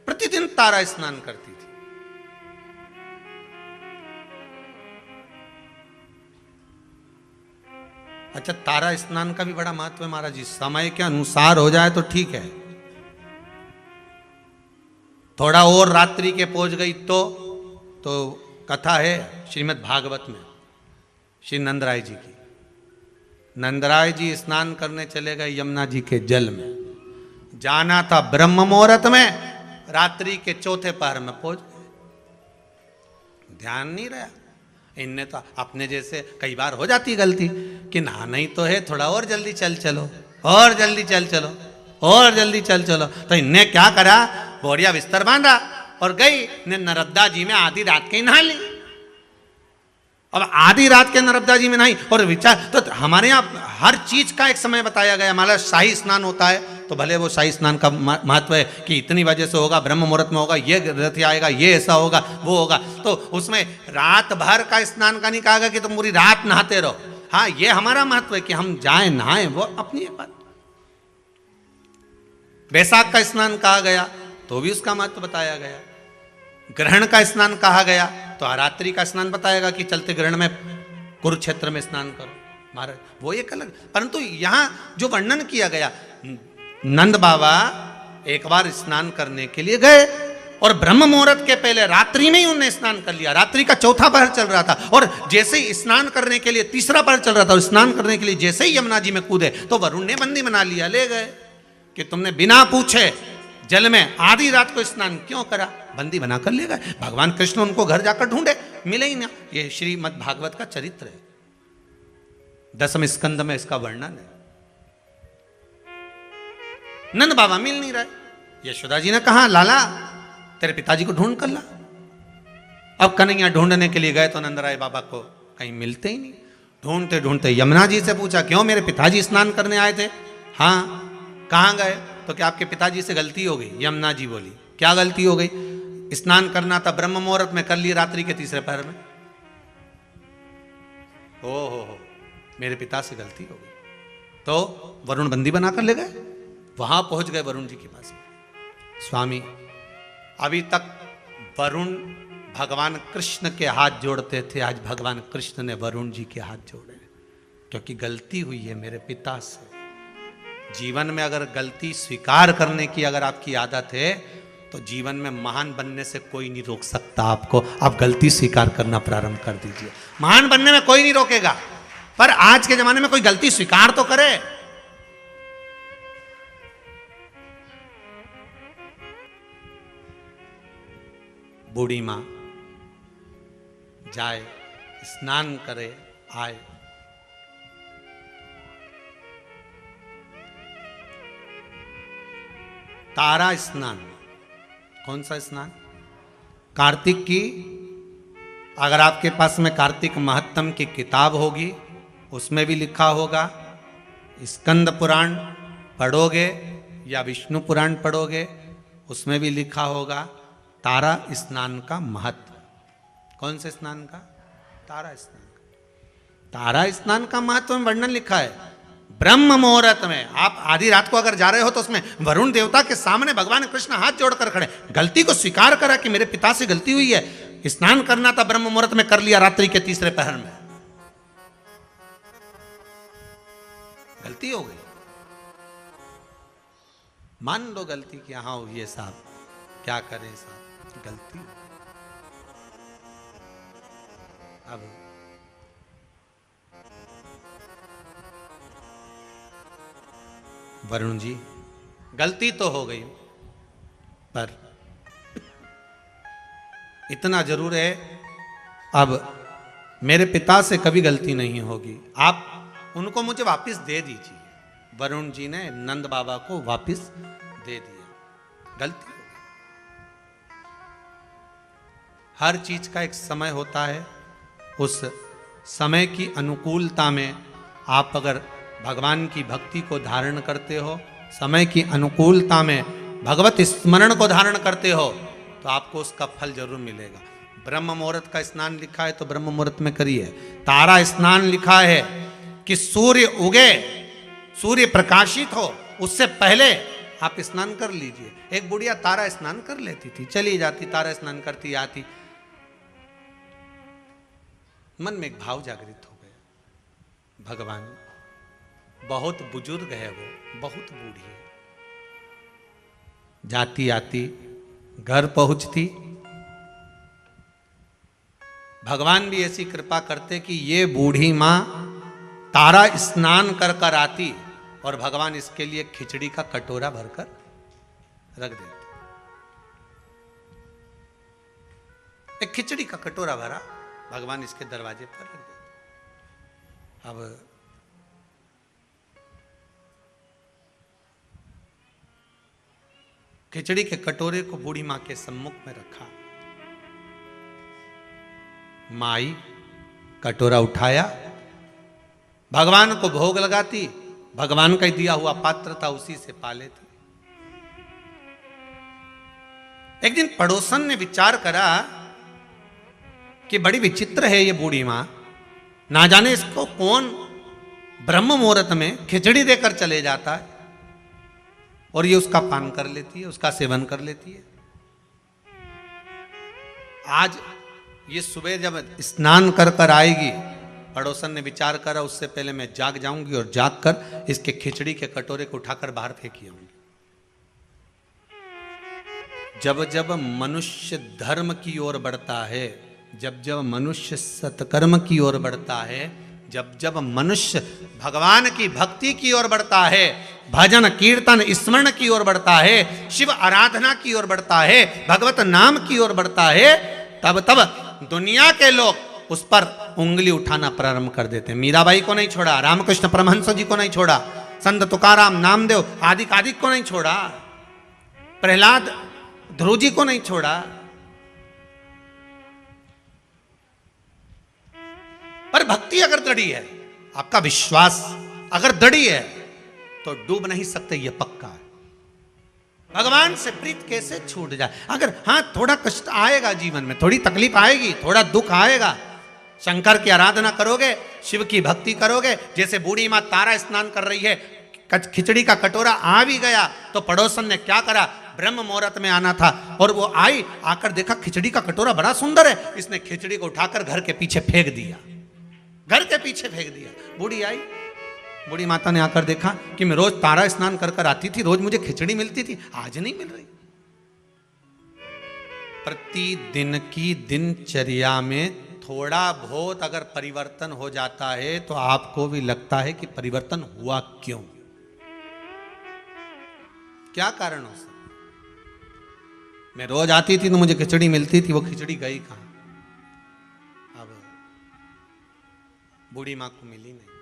[SPEAKER 1] प्रतिदिन तारा स्नान करती थी। अच्छा, तारा स्नान का भी बड़ा महत्व है महाराज जी। समय के अनुसार हो जाए तो ठीक है, थोड़ा और रात्रि के पहुंच गई तो कथा है श्रीमद् भागवत में श्री नंदराय जी की। नंदराय जी स्नान करने चले गए यमुना जी के जल में, जाना था ब्रह्म मुहूर्त में, रात्रि के 4थे पहर में पहुंच गए, ध्यान नहीं रहा। इनने तो अपने जैसे कई बार हो जाती गलती कि नहाना ही तो है, थोड़ा और जल्दी चल चलो, और जल्दी चल चलो, और जल्दी चल चलो। तो इनने क्या करा, बोरिया बिस्तर बांधा और गई ने नर्मदा जी में आधी रात के नहा ली। अब आधी रात के नर्मदा जी में नहाई और विचार, तो हमारे यहाँ हर चीज का एक समय बताया गया। हमारा शाही स्नान होता है तो भले वो शाही स्नान का महत्व है कि इतनी वजह से होगा, ब्रह्म मुहूर्त में होगा, ये रथ आएगा, ये ऐसा होगा, वो होगा, तो उसमें रात भर का स्नान का नहीं कहा गया कि तुम पूरी रात नहाते रहो। हाँ, ये हमारा महत्व है कि हम जाएं नहाएं, वो अपनी एक बात। वैशाख का स्नान कहा गया तो भी उसका महत्व बताया गया। ग्रहण का स्नान कहा गया तो रात्रि का स्नान बताएगा कि चलते ग्रहण में कुरुक्षेत्र में स्नान करो महाराज, वो एक अलग। परंतु यहां जो वर्णन किया गया, नंद बाबा एक बार स्नान करने के लिए गए और ब्रह्म मुहूर्त के पहले रात्रि में ही उन्होंने स्नान कर लिया। रात्रि का चौथा पहर चल रहा था और जैसे ही स्नान करने के लिए तीसरा पहर चल रहा था और स्नान करने के लिए जैसे ही यमुना जी में कूदे तो वरुण ने बंदी बना लिया, ले गए कि तुमने बिना पूछे जल में आधी रात को स्नान क्यों करा, बंदी बनाकर ले गए। भगवान कृष्ण उनको घर जाकर ढूंढे, मिले ही ना। ये श्रीमद् भागवत का चरित्र है, 10वें स्कंद में इसका वर्णन है। नंद बाबा मिल नहीं रहे। यशोदा जी ने कहा लाला तेरे पिताजी को ढूंढ कर ला। अब कन्हैया ढूंढने के लिए गए तो नंद राय बाबा को कहीं मिलते ही नहीं। ढूंढते ढूंढते यमुना जी से पूछा क्यों मेरे पिताजी स्नान करने आए थे? हाँ। कहाँ गए? तो क्या आपके पिताजी से गलती हो गई? यमुना जी बोली क्या गलती हो गई? स्नान करना था ब्रह्म मुहूर्त में, कर लिए रात्रि के तीसरे पहर में। हो मेरे पिता से गलती हो गई। तो वरुण बंदी बनाकर ले गए। वहां पहुंच गए वरुण जी के पास में। स्वामी अभी तक वरुण भगवान कृष्ण के हाथ जोड़ते थे, आज भगवान कृष्ण ने वरुण जी के हाथ जोड़े, क्योंकि गलती हुई है मेरे पिता से। जीवन में अगर गलती स्वीकार करने की अगर आपकी आदत है तो जीवन में महान बनने से कोई नहीं रोक सकता आपको। आप गलती स्वीकार करना प्रारंभ कर दीजिए, महान बनने में कोई नहीं रोकेगा। पर आज के जमाने में कोई गलती स्वीकार तो करे। बूढ़ी मां जाए, स्नान करे, आए, तारा स्नान। कौन सा स्नान? कार्तिक की। अगर आपके पास में कार्तिक महत्तम की किताब होगी उसमें भी लिखा होगा, स्कंद पुराण पढ़ोगे या विष्णु पुराण पढ़ोगे उसमें भी लिखा होगा तारा स्नान का महत्व। कौन से स्नान का? तारा स्नान का। तारा स्नान का महत्व में वर्णन लिखा है। ब्रह्म मुहूर्त में आप आधी रात को अगर जा रहे हो तो उसमें वरुण देवता के सामने भगवान कृष्ण हाथ जोड़कर खड़े, गलती को स्वीकार करा कि मेरे पिता से गलती हुई है, स्नान करना था ब्रह्म मुहूर्त में, कर लिया रात्रि के तीसरे पहर में, गलती हो गई। मान लो गलती कि हाँ ये साहब क्या करें साहब, गलती। अब वरुण जी गलती तो हो गई, पर इतना जरूर है अब मेरे पिता से कभी गलती नहीं होगी, आप उनको मुझे वापस दे दीजिए। वरुण जी ने नंद बाबा को वापस दे दिया। गलती हो गई। हर चीज का एक समय होता है, उस समय की अनुकूलता में आप अगर भगवान की भक्ति को धारण करते हो, समय की अनुकूलता में भगवत स्मरण को धारण करते हो तो आपको उसका फल जरूर मिलेगा। ब्रह्म मुहूर्त का स्नान लिखा है तो ब्रह्म मुहूर्त में करिए। तारा स्नान लिखा है कि सूर्य उगे, सूर्य प्रकाशित हो उससे पहले आप स्नान कर लीजिए। एक बुढ़िया तारा स्नान कर लेती थी, चली जाती, तारा स्नान करती आती। मन में एक भाव जागृत हो गया, भगवान बहुत बुजुर्ग है, वो बहुत बूढ़ी है, जाती आती घर पहुंचती, भगवान भी ऐसी कृपा करते कि ये बूढ़ी मां तारा स्नान कर कर आती और भगवान इसके लिए खिचड़ी का कटोरा भरकर रख देते। एक खिचड़ी का कटोरा भरा, भगवान इसके दरवाजे पर रख देते। अब खिचड़ी के कटोरे को बूढ़ी मां के सम्मुख में रखा। माई कटोरा उठाया, भगवान को भोग लगाती, भगवान का दिया हुआ पात्र था उसी से पा लेती। एक दिन पड़ोसन ने विचार करा कि बड़ी विचित्र है ये बूढ़ी मां, ना जाने इसको कौन ब्रह्म मुहूर्त में खिचड़ी देकर चले जाता है और ये उसका पान कर लेती है, उसका सेवन कर लेती है। आज ये सुबह जब स्नान कर कर आएगी, पड़ोसन ने विचार करा उससे पहले मैं जाग जाऊंगी और जाग कर इसके खिचड़ी के कटोरे को उठाकर बाहर फेंकी आऊंगी। जब जब मनुष्य धर्म की ओर बढ़ता है, जब जब मनुष्य सत्कर्म की ओर बढ़ता है, जब जब मनुष्य भगवान की भक्ति की ओर बढ़ता है, भजन कीर्तन स्मरण की ओर बढ़ता है, शिव आराधना की ओर बढ़ता है, भगवत नाम की ओर बढ़ता है, तब तब दुनिया के लोग उस पर उंगली उठाना प्रारंभ कर देते हैं। मीराबाई को नहीं छोड़ा, रामकृष्ण परमहंस जी को नहीं छोड़ा, संत तुकाराम नामदेव आदि को नहीं छोड़ा, प्रहलाद ध्रुव जी को नहीं छोड़ा। पर भक्ति अगर दृढ़ी है, आपका विश्वास अगर दृढ़ी है, तो डूब नहीं सकते, यह पक्का है। भगवान से प्रीत कैसे छूट जाए? अगर हाँ थोड़ा कष्ट आएगा, जीवन में थोड़ी तकलीफ आएगी, थोड़ा दुख आएगा, शंकर की आराधना करोगे, शिव की भक्ति करोगे, जैसे बूढ़ी माँ तारा स्नान कर रही है, खिचड़ी का कटोरा आ भी गया तो पड़ोसन ने क्या करा, ब्रह्म मुहूर्त में आना था और वो आई, आकर देखा खिचड़ी का कटोरा बड़ा सुंदर है, इसने खिचड़ी को उठाकर घर के पीछे फेंक दिया, घर के पीछे फेंक दिया। बूढ़ी आई, बूढ़ी माता ने आकर देखा कि मैं रोज तारा स्नान कर कर आती थी, रोज मुझे खिचड़ी मिलती थी, आज नहीं मिल रही। प्रतिदिन की दिनचर्या में थोड़ा बहुत अगर परिवर्तन हो जाता है तो आपको भी लगता है कि परिवर्तन हुआ क्यों, क्या कारण हो सकता? मैं रोज आती थी तो मुझे खिचड़ी मिलती थी, वो खिचड़ी गई कहां? अब बूढ़ी मां को मिली नहीं।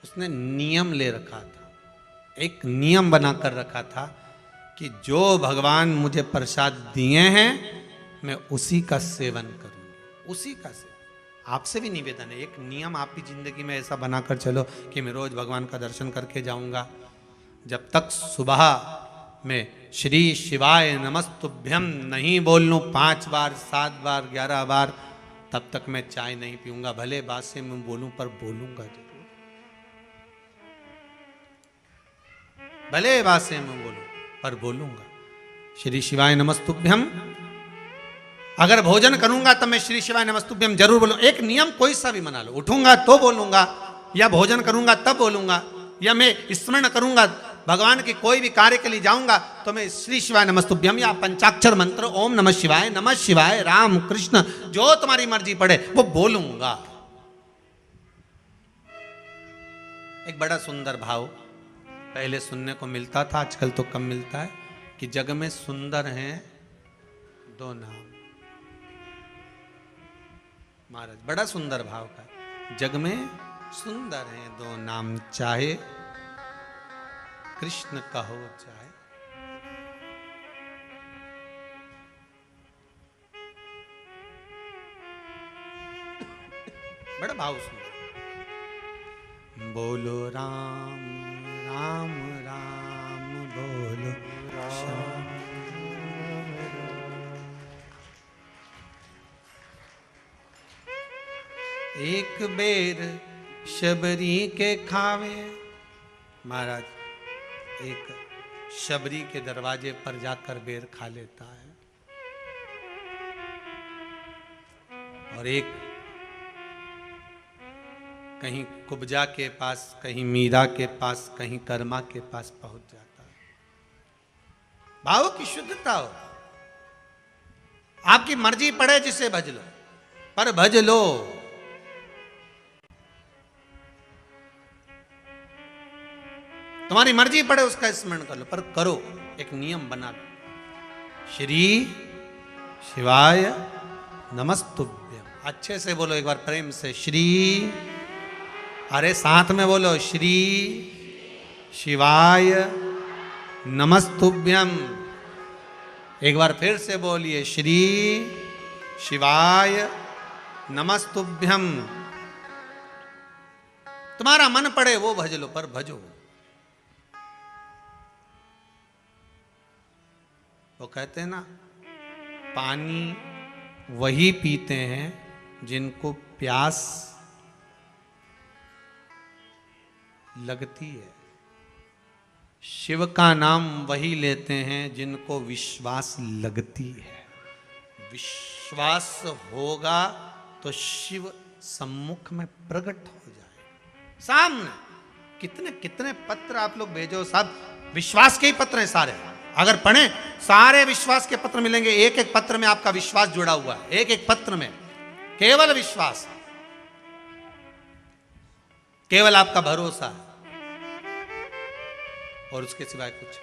[SPEAKER 1] उसने नियम ले रखा था, एक नियम बनाकर रखा था कि जो भगवान मुझे प्रसाद दिए हैं मैं उसी का सेवन करूंगी, उसी का सेवन। आपसे भी निवेदन है, एक नियम आप की जिंदगी में ऐसा बनाकर चलो कि मैं रोज भगवान का दर्शन करके जाऊंगा। जब तक सुबह में श्री शिवाय नमस्तुभ्यम नहीं बोल लूं 5 बार 7 बार 11 बार, तब तक मैं चाय नहीं पीऊंगा। भले बात से मैं बोलूं पर बोलूंगा जरूर, भले बात से मैं बोलूं पर बोलूंगा। श्री शिवाय नमस्तुभ्यम, अगर भोजन करूंगा तब मैं श्री शिवाय नमस्तुभ्यम जरूर बोलूं। एक नियम कोई सा भी बना लो, उठूंगा तो बोलूंगा, या भोजन करूंगा तब बोलूंगा, या मैं स्मरण करूंगा भगवान के कोई भी कार्य के लिए जाऊंगा तो मैं श्री शिवाय नमस्तुभ्यम या पंचाक्षर मंत्र ओम नमः शिवाय राम कृष्ण जो तुम्हारी मर्जी पड़े वो बोलूंगा। एक बड़ा सुंदर भाव पहले सुनने को मिलता था, आजकल तो कम मिलता है, कि जग में सुंदर हैं 2 नाम। महाराज बड़ा सुंदर भाव का, जग में सुंदर हैं 2 नाम, चाहे कृष्ण कहो चाहे। बड़ा भाव सुंदर। बोलो राम राम राम बोलो श्याम। एक बेर शबरी के खावे। महाराज एक शबरी के दरवाजे पर जाकर बेर खा लेता है, और एक कहीं कुब्जा के पास, कहीं मीरा के पास, कहीं कर्मा के पास पहुंच जाता है। भाव की शुद्धता हो, आपकी मर्जी पड़े जिसे भज लो, पर भज लो। तुम्हारी मर्जी पड़े उसका स्मरण कर लो, पर करो, एक नियम बना लो। श्री शिवाय नमस्तुभ्यम, अच्छे से बोलो एक बार प्रेम से, श्री, अरे साथ में बोलो, श्री शिवाय नमस्तुभ्यम। एक बार फिर से बोलिए, श्री शिवाय नमस्तुभ्यम। तुम्हारा मन पड़े वो भज लो, पर भजो। वो कहते हैं ना, पानी वही पीते हैं जिनको प्यास लगती है, शिव का नाम वही लेते हैं जिनको विश्वास लगती है। विश्वास होगा तो शिव सम्मुख में प्रकट हो जाए सामने। कितने कितने पत्र आप लोग भेजो, सब विश्वास के ही पत्र हैं सारे। अगर पढ़ें सारे विश्वास के पत्र मिलेंगे, एक एक पत्र में आपका विश्वास जुड़ा हुआ है, एक एक पत्र में केवल विश्वास, केवल आपका भरोसा है और उसके सिवाय कुछ।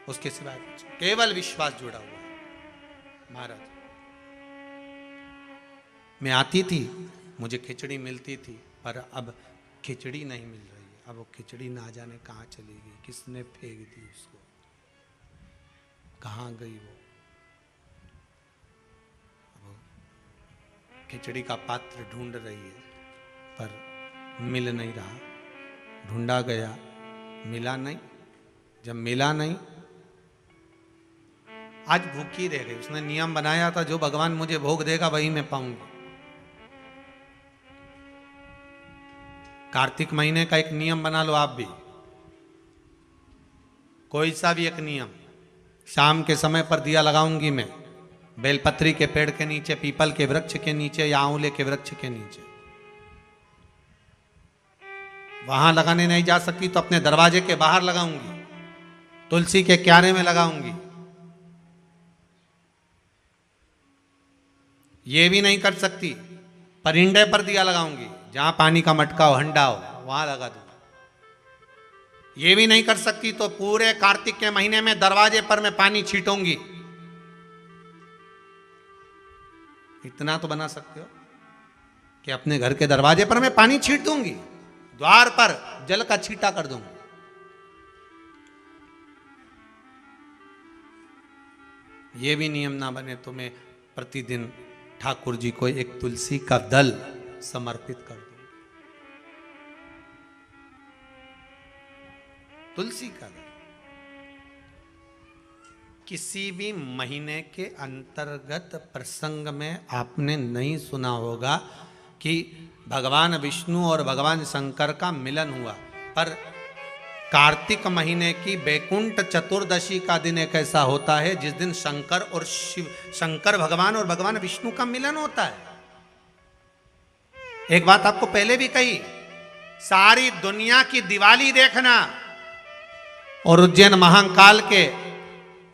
[SPEAKER 1] उसके सिवाय कुछ, केवल विश्वास जुड़ा हुआ है। महाराज मैं आती थी, मुझे खिचड़ी मिलती थी, पर अब खिचड़ी नहीं मिल रही है। अब वो खिचड़ी ना जाने कहाँ चली गई, किसने फेंक दी उसको, कहाँ गई वो। खिचड़ी का पात्र ढूंढ रही है पर मिल नहीं रहा, ढूंढा गया मिला नहीं। जब मिला नहीं, आज भूखी रह गई। उसने नियम बनाया था जो भगवान मुझे भोग देगा वही मैं पाऊंगी। कार्तिक महीने का एक नियम बना लो आप भी, कोई सा भी एक नियम। शाम के समय पर दिया लगाऊंगी मैं बेलपत्री के पेड़ के नीचे, पीपल के वृक्ष के नीचे या आंवले के वृक्ष के नीचे। वहां लगाने नहीं जा सकती तो अपने दरवाजे के बाहर लगाऊंगी, तुलसी के क्यारे में लगाऊंगी। ये भी नहीं कर सकती, परिंदे पर दिया लगाऊंगी, जहां पानी का मटका हो, हंडा हो, वहां लगा दूंगा। ये भी नहीं कर सकती तो पूरे कार्तिक के महीने में दरवाजे पर मैं पानी छीटूंगी। इतना तो बना सकते हो कि अपने घर के दरवाजे पर मैं पानी छीट दूंगी, द्वार पर जल का छींटा कर दूंगी। ये भी नियम ना बने तो मैं प्रतिदिन ठाकुर जी को एक तुलसी का दल समर्पित कर दूं। तुलसी का दल। किसी भी महीने के अंतर्गत प्रसंग में आपने नहीं सुना होगा कि भगवान विष्णु और भगवान शंकर का मिलन हुआ, पर कार्तिक महीने की बैकुंठ चतुर्दशी का दिन एक ऐसा होता है जिस दिन शंकर और शिव, शंकर भगवान और भगवान विष्णु का मिलन होता है। एक बात आपको पहले भी कही, सारी दुनिया की दिवाली देखना और उज्जैन महाकाल के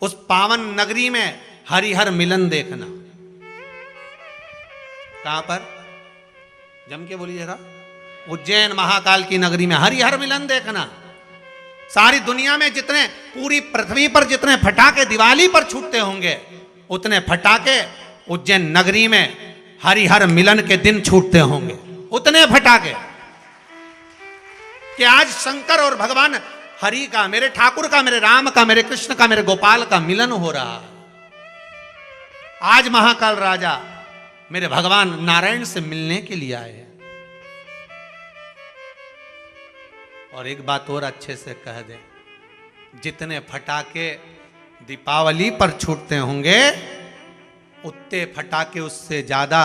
[SPEAKER 1] उस पावन नगरी में हरिहर मिलन देखना। कहां पर? जम के बोलिए जरा। उज्जैन महाकाल की नगरी में हरिहर मिलन देखना। सारी दुनिया में जितने, पूरी पृथ्वी पर जितने फटाके दिवाली पर छूटते होंगे, उतने फटाके उज्जैन नगरी में हरिहर मिलन के दिन छूटते होंगे। उतने फटाके कि आज शंकर और भगवान हरि का, मेरे ठाकुर का, मेरे राम का, मेरे कृष्ण का, मेरे गोपाल का मिलन हो रहा है। आज महाकाल राजा मेरे भगवान नारायण से मिलने के लिए आए हैं। और एक बात और अच्छे से कह दे, जितने फटाके दीपावली पर छूटते होंगे, उतने फटाके उससे ज्यादा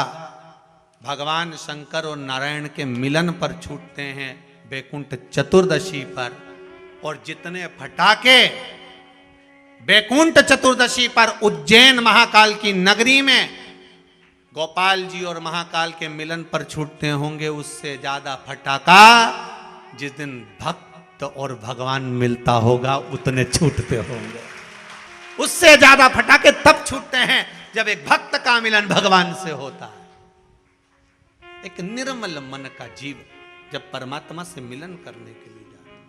[SPEAKER 1] भगवान शंकर और नारायण के मिलन पर छूटते हैं बैकुंठ चतुर्दशी पर। और जितने फटाके बैकुंठ चतुर्दशी पर उज्जैन महाकाल की नगरी में गोपाल जी और महाकाल के मिलन पर छूटते होंगे, उससे ज्यादा फटाका जिस दिन भक्त और भगवान मिलता होगा उतने छूटते होंगे। उससे ज्यादा फटाके तब छूटते हैं जब एक भक्त का मिलन भगवान से होता है। एक निर्मल मन का जीव जब परमात्मा से मिलन करने के लिए जाता है।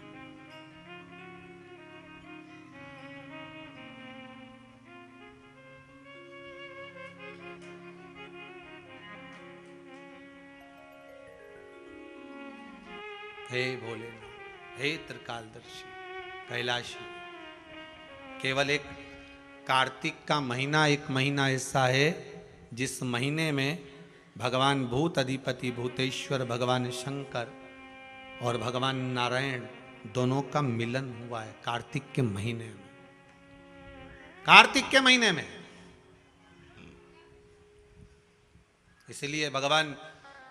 [SPEAKER 1] हे भोलेनाथ, हे त्रिकालदर्शी, कैलाशी, केवल एक कार्तिक का महीना, एक महीना ऐसा है जिस महीने में भगवान भूत अधिपति भूतेश्वर भगवान शंकर और भगवान नारायण दोनों का मिलन हुआ है। कार्तिक के महीने में, कार्तिक के महीने में। इसलिए भगवान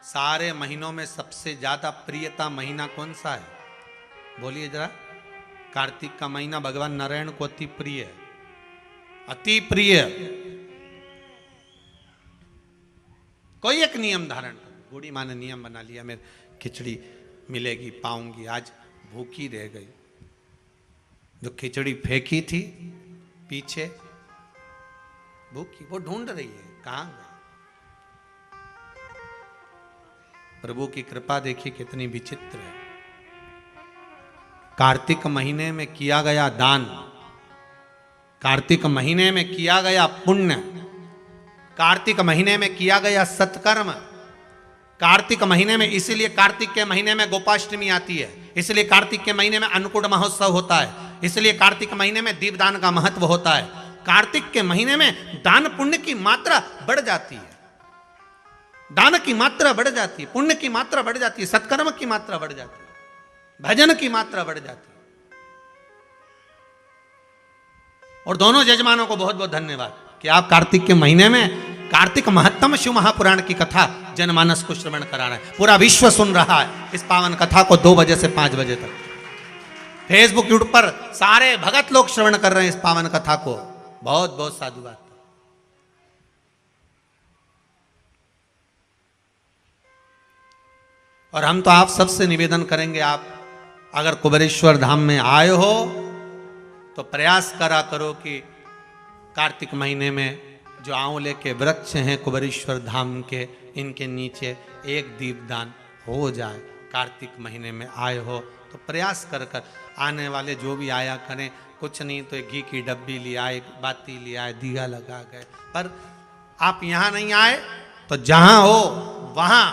[SPEAKER 1] सारे महीनों में सबसे ज्यादा प्रियता महीना कौन सा है? बोलिए जरा। कार्तिक का महीना भगवान नारायण को अति प्रिय है, अति प्रिय। कोई एक नियम धारण करो। बूढ़ी माँ ने नियम बना लिया, मैं खिचड़ी मिलेगी, पाऊंगी, आज भूखी रह गई। जो खिचड़ी फेंकी थी पीछे भूखी, वो ढूंढ रही है कहां गई। प्रभु की कृपा देखिए कितनी विचित्र है। कार्तिक महीने में किया गया दान, कार्तिक महीने में किया गया पुण्य, कार्तिक महीने में किया गया सत्कर्म, कार्तिक महीने में, इसीलिए कार्तिक के महीने में गोपाष्टमी आती है, इसलिए कार्तिक के महीने में अन्नकूट महोत्सव होता है, इसलिए कार्तिक महीने में दीपदान का महत्व होता है। कार्तिक के महीने में दान पुण्य की मात्रा बढ़ जाती है, दान की मात्रा बढ़ जाती है, पुण्य की मात्रा बढ़ जाती है, सत्कर्म की मात्रा बढ़ जाती है, भजन की मात्रा बढ़ जाती है। और दोनों यजमानों को बहुत बहुत धन्यवाद कि आप कार्तिक के महीने में कार्तिक महत्तम शिव महापुराण की कथा जनमानस को श्रवण करा रहे हैं। पूरा विश्व सुन रहा है इस पावन कथा को 2 बजे से 5 बजे तक। फेसबुक यूट्यूब पर सारे भगत लोग श्रवण कर रहे हैं इस पावन कथा को। बहुत बहुत साधुवाद। और हम तो आप सबसे निवेदन करेंगे, आप अगर कुबेरेश्वर धाम में आए हो तो प्रयास करा करो कि कार्तिक महीने में जो आंवले के वृक्ष हैं कुबेरेश्वर धाम के, इनके नीचे एक दीपदान हो जाए। कार्तिक महीने में आए हो तो प्रयास कर कर आने वाले जो भी आया करें, कुछ नहीं तो एक घी की डब्बी ले आए, बाती ले आए, दिया लगा गए। पर आप यहाँ नहीं आए तो जहाँ हो वहाँ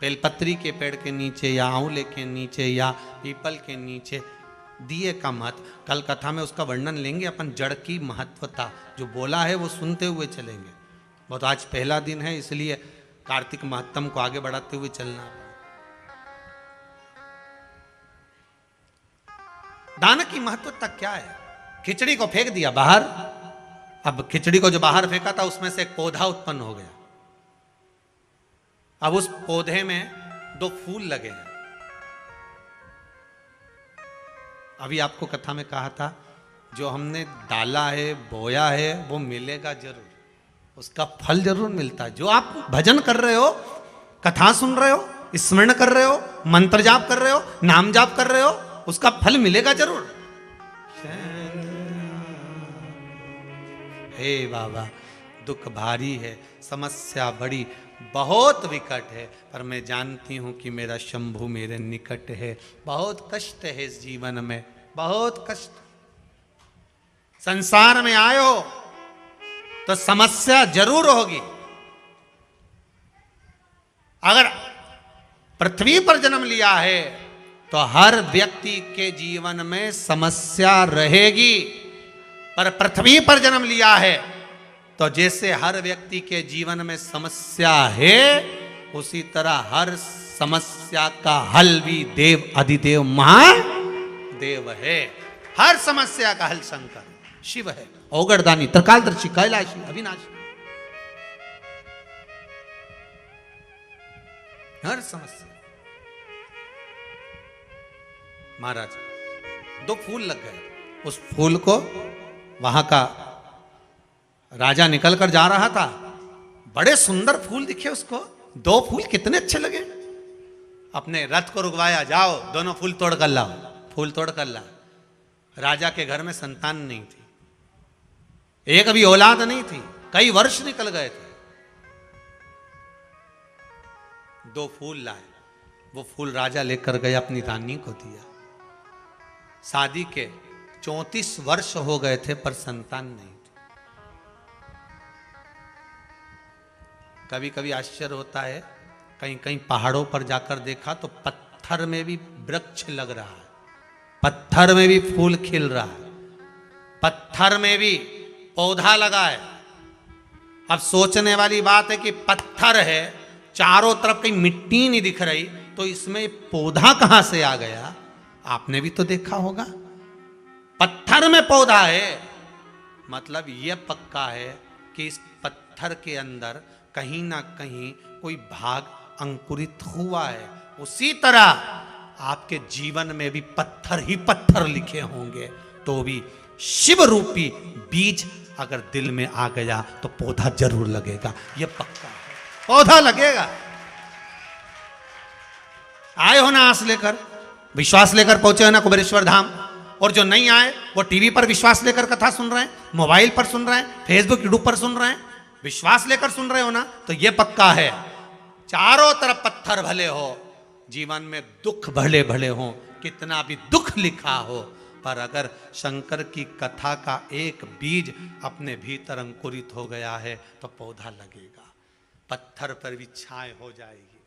[SPEAKER 1] बेलपत्री के पेड़ के नीचे या आंवले के नीचे या पीपल के नीचे दिए का महत्व, कल कथा में उसका वर्णन लेंगे अपन। जड़ की महत्वता जो बोला है वो सुनते हुए चलेंगे। बहुत आज पहला दिन है इसलिए कार्तिक महत्तम को आगे बढ़ाते हुए चलना। दान की महत्वता क्या है? खिचड़ी को फेंक दिया बाहर, अब खिचड़ी को जो बाहर फेंका था उसमें से एक पौधा उत्पन्न हो गया। अब उस पौधे में 2 फूल लगे हैं। अभी आपको कथा में कहा था जो हमने डाला है, बोया है, वो मिलेगा जरूर, उसका फल जरूर मिलता है। जो आप भजन कर रहे हो, कथा सुन रहे हो, स्मरण कर रहे हो, मंत्र जाप कर रहे हो, नाम जाप कर रहे हो, उसका फल मिलेगा जरूर। हे बाबा, दुख भारी है, समस्या बड़ी बहुत विकट है, पर मैं जानती हूं कि मेरा शंभु मेरे निकट है। बहुत कष्ट है इस जीवन में, बहुत कष्ट। संसार में आए हो तो समस्या जरूर होगी। अगर पृथ्वी पर जन्म लिया है तो हर व्यक्ति के जीवन में समस्या रहेगी। पर पृथ्वी पर जन्म लिया है तो जैसे हर व्यक्ति के जीवन में समस्या है, उसी तरह हर समस्या का हल भी देव अधिदेव महादेव है। हर समस्या का हल शंकर शिव है, औगड़दानी, त्रिकालदर्शी, कैलाशी, अविनाशी। हर समस्या। महाराज 2 फूल लग गए, उस फूल को वहां का राजा निकल कर जा रहा था, बड़े सुंदर फूल दिखे उसको। 2 फूल कितने अच्छे लगे। अपने रथ को रुकवाया, जाओ दोनों फूल तोड़ कर लाओ। फूल तोड़ कर ला। राजा के घर में संतान नहीं थी, एक भी औलाद नहीं थी, कई वर्ष निकल गए थे। 2 फूल लाए, वो फूल राजा लेकर गए, अपनी रानी को दिया। शादी के 34 वर्ष हो गए थे पर संतान नहीं थी। कभी कभी आश्चर्य होता है, कहीं कहीं पहाड़ों पर जाकर देखा तो पत्थर में भी वृक्ष लग रहा है, पत्थर में भी फूल खिल रहा है, पत्थर में भी पौधा लगा है। अब सोचने वाली बात है कि पत्थर है, चारों तरफ कहीं मिट्टी नहीं दिख रही, तो इसमें पौधा कहां से आ गया? आपने भी तो देखा होगा, पत्थर में पौधा है, मतलब यह पक्का है कि इस पत्थर के अंदर कहीं ना कहीं कोई भाग अंकुरित हुआ है। उसी तरह आपके जीवन में भी पत्थर ही पत्थर लिखे होंगे, तो भी शिव रूपी बीज अगर दिल में आ गया तो पौधा जरूर लगेगा, यह पक्का है, पौधा लगेगा। आए हो ना आस लेकर, विश्वास लेकर पहुंचे हो ना कुबेरेश्वर धाम, और जो नहीं आए वो टीवी पर विश्वास लेकर कथा सुन रहे हैं, मोबाइल पर सुन रहे हैं, फेसबुक यूट्यूब पर सुन रहे हैं, विश्वास लेकर सुन रहे हो ना, तो ये पक्का है चारों तरफ पत्थर भले हो, जीवन में दुख भले भले हो, कितना भी दुख लिखा हो, पर अगर शंकर की कथा का एक बीज अपने भीतर अंकुरित हो गया है तो पौधा लगेगा, पत्थर पर भी छाए हो जाएगी,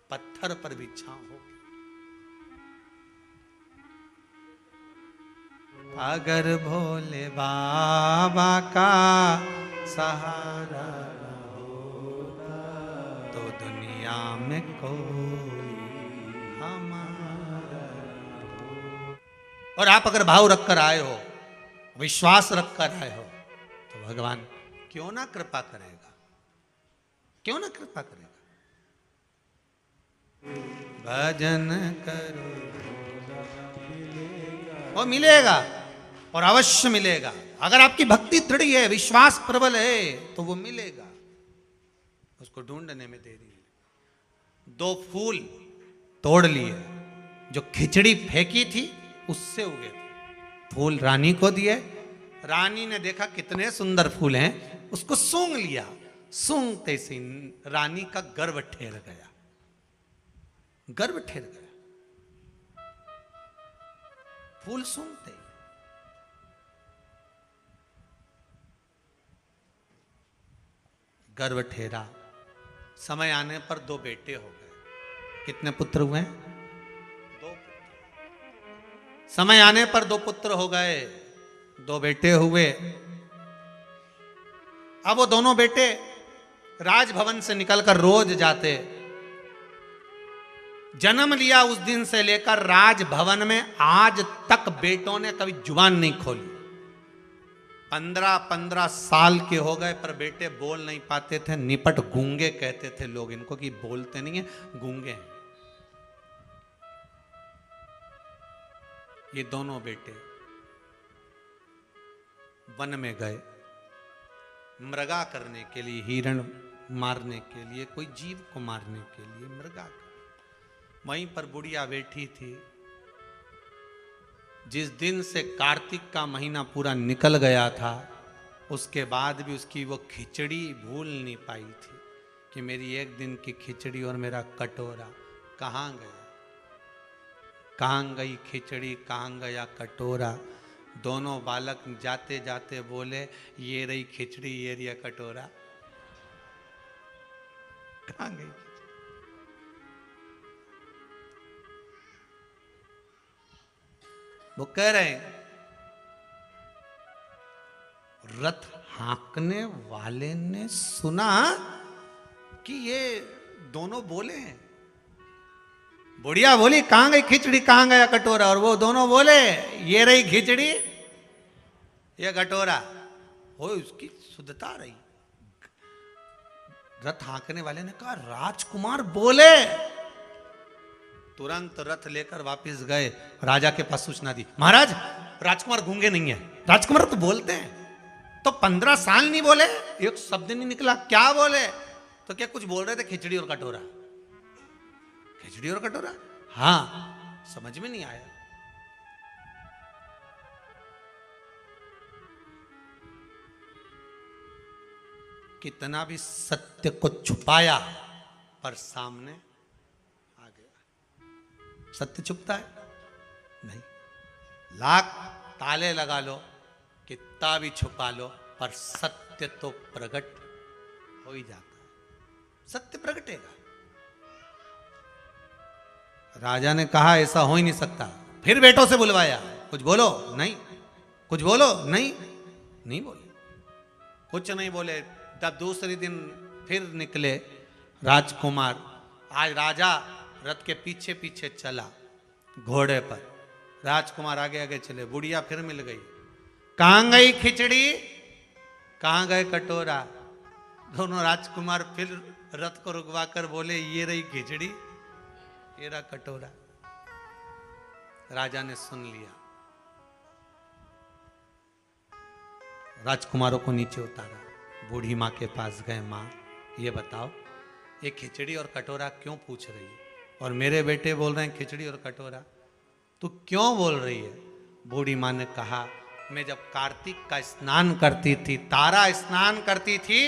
[SPEAKER 1] पत्थर पर भी छांव होगी। अगर भोले बाबा का सहारा न होता तो दुनिया में कोई हमारा हो। और आप अगर भाव रखकर आए हो, विश्वास रखकर आए हो, तो भगवान क्यों ना कृपा करेगा, क्यों ना कृपा करेगा। भजन करो वो मिलेगा, और अवश्य मिलेगा। अगर आपकी भक्ति दृढ़ है, विश्वास प्रबल है, तो वो मिलेगा। उसको ढूंढने में देरी है। 2 फूल तोड़ लिए, जो खिचड़ी फेंकी थी उससे उगे थे। फूल रानी को दिए, रानी ने देखा कितने सुंदर फूल हैं, उसको सूंघ लिया। सूंघते से रानी का गर्व ठेर गया, गर्व ठेर गया। फूल सूंघते गर्व ठेरा। समय आने पर 2 बेटे हो गए। कितने पुत्र हुए? 2 पुत्र। समय आने पर 2 पुत्र हो गए, 2 बेटे हुए। अब वो दोनों बेटे राजभवन से निकलकर रोज जाते। जन्म लिया उस दिन से लेकर राजभवन में आज तक बेटों ने कभी जुबान नहीं खोली। 15-15 साल के हो गए पर बेटे बोल नहीं पाते थे। निपट गूंगे कहते थे लोग इनको, कि बोलते नहीं है, गूंगे हैं। ये दोनों बेटे वन में गए मृगा करने के लिए, हिरण मारने के लिए, कोई जीव को मारने के लिए मृगा। वहीं पर बुढ़िया बैठी थी। जिस दिन से कार्तिक का महीना पूरा निकल गया था, उसके बाद भी उसकी वो खिचड़ी भूल नहीं पाई थी कि मेरी एक दिन की खिचड़ी और मेरा कटोरा कहाँ गया, कहाँ गई खिचड़ी, कहाँ गया कटोरा। दोनों बालक जाते जाते बोले, ये रही खिचड़ी, ये रही कटोरा, कहाँ गई। वो कह रहे हैं, रथ हाँकने वाले ने सुना कि ये दोनों बोले हैं। बुढ़िया बोली, कहां गई खिचड़ी, कहां गया कटोरा, और वो दोनों बोले, ये रही खिचड़ी, ये कटोरा। हो उसकी शुद्धता रही। रथ हाँकने वाले ने कहा, राजकुमार बोले। तुरंत रथ लेकर वापस गए, राजा के पास सूचना दी, महाराज राजकुमार गूंगे नहीं है, राजकुमार तो बोलते हैं। तो 15 साल नहीं बोले, एक शब्द नहीं निकला, क्या बोले? तो क्या कुछ बोल रहे थे, खिचड़ी और कटोरा, खिचड़ी और कटोरा। हाँ, समझ में नहीं आया। कितना भी सत्य को छुपाया पर सामने आ गया। सत्य छुपता है नहीं। लाख ताले लगा लो, कितना भी छुपा लो, पर सत्य तो प्रकट हो ही जाता है। सत्य प्रकटेगा। राजा ने कहा, ऐसा हो ही नहीं सकता। फिर बेटों से बुलवाया, कुछ बोलो, नहीं, कुछ बोलो, नहीं, नहीं बोले, कुछ नहीं बोले। तब दूसरे दिन फिर निकले राजकुमार। आज राजा रथ के पीछे पीछे चला घोड़े पर, राजकुमार आगे आगे चले। बुढ़िया फिर मिल गई, कहां गई खिचड़ी, कहां गए कटोरा। दोनों राजकुमार फिर रथ को रुकवा कर बोले, ये रही खिचड़ी, ये रहा कटोरा। राजा ने सुन लिया, राजकुमारों को नीचे उतारा, बूढ़ी माँ के पास गए। माँ ये बताओ, ये खिचड़ी और कटोरा क्यों पूछ रही है? और मेरे बेटे बोल रहे हैं खिचड़ी और कटोरा। तू क्यों बोल रही है? बूढ़ी माँ ने कहा, मैं जब कार्तिक का स्नान करती थी, तारा स्नान करती थी,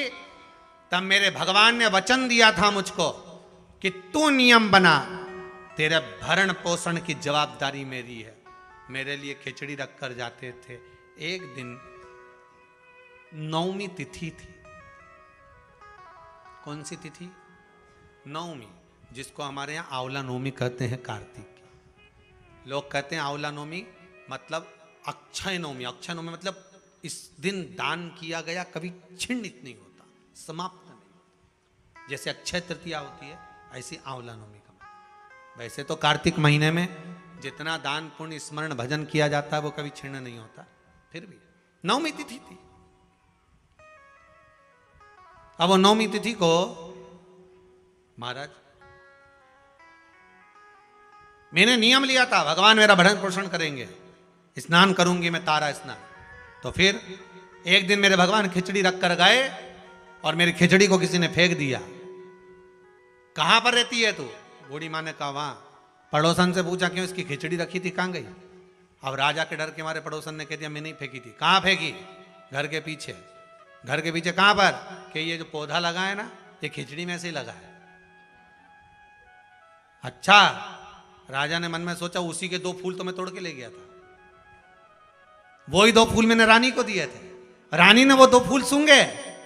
[SPEAKER 1] तब मेरे भगवान ने वचन दिया था मुझको कि तू नियम बना, तेरे भरण पोषण की जवाबदारी मेरी है। मेरे लिए खिचड़ी रख कर जाते थे। एक दिन नवमी तिथि थी। कौन सी तिथि? नवमी, जिसको हमारे यहाँ आंवला नवमी कहते हैं कार्तिक की। लोग कहते हैं आंवला नवमी मतलब अक्षय नवमी। अक्षय नवमी मतलब इस दिन दान किया गया कभी छिन्नित नहीं होता, समाप्त नहीं होता। जैसे अक्षय तृतीया होती है, ऐसी आंवला नवमी का मतलब। वैसे तो कार्तिक महीने में जितना दान पुण्य स्मरण भजन किया जाता है वो कभी छिन्न नहीं होता, फिर भी नवमी तिथि थी। अब वो नवमी तिथि को महाराज मैंने नियम लिया था, भगवान मेरा भरण पोषण करेंगे, स्नान करूंगी मैं तारा स्नान। तो फिर एक दिन मेरे भगवान खिचड़ी रख कर गए और मेरी खिचड़ी को किसी ने फेंक दिया। कहां पर रहती है तू? बूढ़ी माँ ने कहा वहां। पड़ोसन से पूछा क्यों इसकी खिचड़ी रखी थी, कहां गई? अब राजा के डर के मारे पड़ोसन ने कह दिया मैं नहीं फेंकी थी। कहां फेंकी? घर के पीछे। घर के पीछे कहां पर? कि ये जो पौधा लगा है ना, ये खिचड़ी में से ही लगा है। अच्छा, राजा ने मन में सोचा उसी के 2 फूल तो मैं तोड़ के ले गया था, वही 2 फूल मैंने रानी को दिए थे। रानी ने वो 2 फूल सूंघे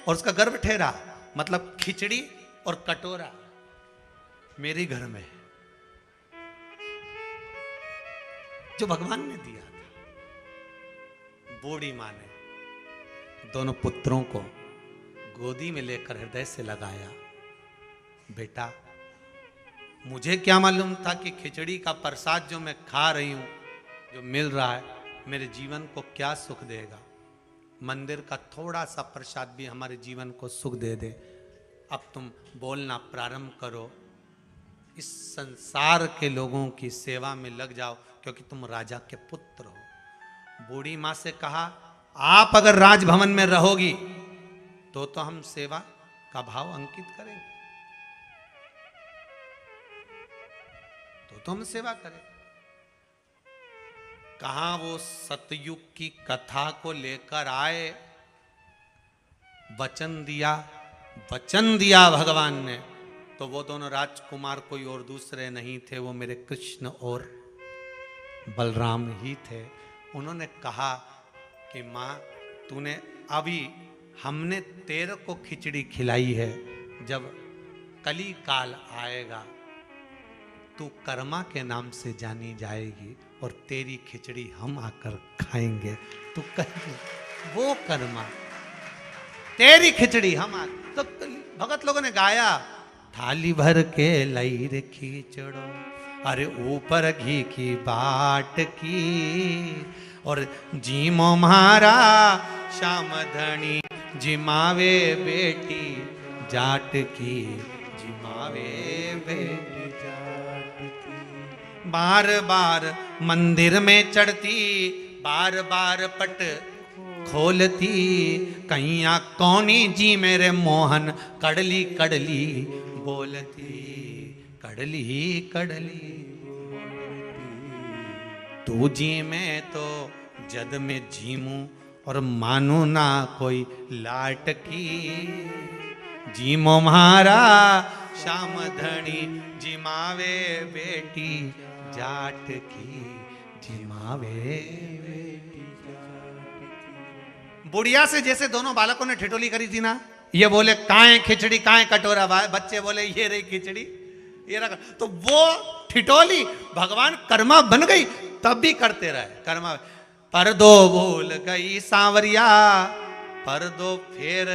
[SPEAKER 1] और उसका गर्भ ठहरा। मतलब खिचड़ी और कटोरा मेरे घर में है, जो भगवान ने दिया था। बूढ़ी मां ने दोनों पुत्रों को गोदी में लेकर हृदय से लगाया। बेटा, मुझे क्या मालूम था कि खिचड़ी का प्रसाद जो मैं खा रही हूं, जो मिल रहा है, मेरे जीवन को क्या सुख देगा। मंदिर का थोड़ा सा प्रसाद भी हमारे जीवन को सुख दे दे। अब तुम बोलना प्रारंभ करो, इस संसार के लोगों की सेवा में लग जाओ, क्योंकि तुम राजा के पुत्र हो। बूढ़ी मां से कहा, आप अगर राजभवन में रहोगी तो हम सेवा का भाव अंकित करेंगे, तो हम सेवा करें। कहां वो सतयुग की कथा को लेकर आए, वचन दिया भगवान ने। तो वो दोनों राजकुमार कोई और दूसरे नहीं थे, वो मेरे कृष्ण और बलराम ही थे। उन्होंने कहा कि माँ, तूने अभी, हमने तेरे को खिचड़ी खिलाई है, जब कली काल आएगा तू कर्मा के नाम से जानी जाएगी और तेरी खिचड़ी हम आकर खाएंगे। तू कहेगी वो कर्मा, तेरी खिचड़ी हम आकर। तो भगत लोगों ने गाया, थाली भर के लई रे खिचड़ो, अरे ऊपर घी की बाट की, और जीमो म्हारा श्याम धनी, जिमावे बेटी जाट की, जिमावे बेटी जाट की। बार बार मंदिर में चढ़ती, बार बार पट खोलती, कैया कौनी जी मेरे मोहन, कड़ली कड़ली बोलती, कड़ली कड़ली बोलती। तू जी में तो जद में जीमू, और मानू ना कोई लाट की, जीमो म्हारा श्याम धनी, जिमावे बेटी जाट की, जिमावे बेटी जाट की। बुढ़िया से जैसे दोनों बालकों ने ठिठोली करी थी ना, ये बोले काहे खिचड़ी काहे कटोरा, बच्चे बोले ये रही खिचड़ी ये रखा। तो वो ठिठोली भगवान कर्मा बन गई, तब भी करते रहे कर्मा। पर दो भूल गई सांवरिया, पर दो फेर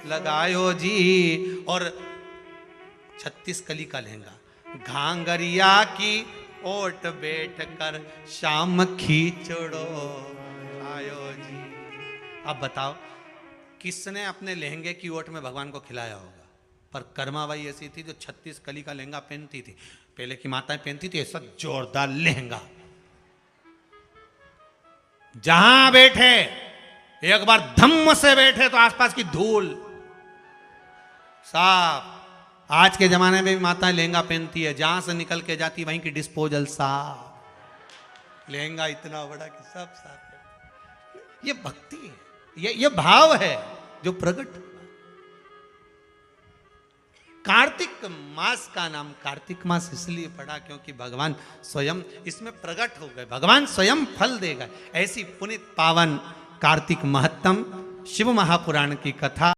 [SPEAKER 1] लगायो जी, और 36 कली का लहंगा, घांगरिया की ओट बैठ कर शाम खींचड़ो आयो जी। अब बताओ किसने अपने लहंगे की ओट में भगवान को खिलाया होगा? पर कर्माबाई ऐसी थी जो 36 कली का लहंगा पहनती थी। पहले की माताएं पहनती थी ऐसा जोरदार लहंगा, जहां बैठे एक बार धम्म से बैठे तो आसपास की धूल साफ। आज के जमाने में भी माताएं लहंगा पहनती है, जहां से निकल के जाती वहीं की डिस्पोजल साफ, लहंगा इतना बड़ा कि सब साफ। ये भक्ति है, ये भाव है जो प्रकट। कार्तिक मास का नाम कार्तिक मास इसलिए पड़ा क्योंकि भगवान स्वयं इसमें प्रकट हो गए, भगवान स्वयं फल देगा। ऐसी पुनित पावन कार्तिक महत्तम शिव महापुराण की कथा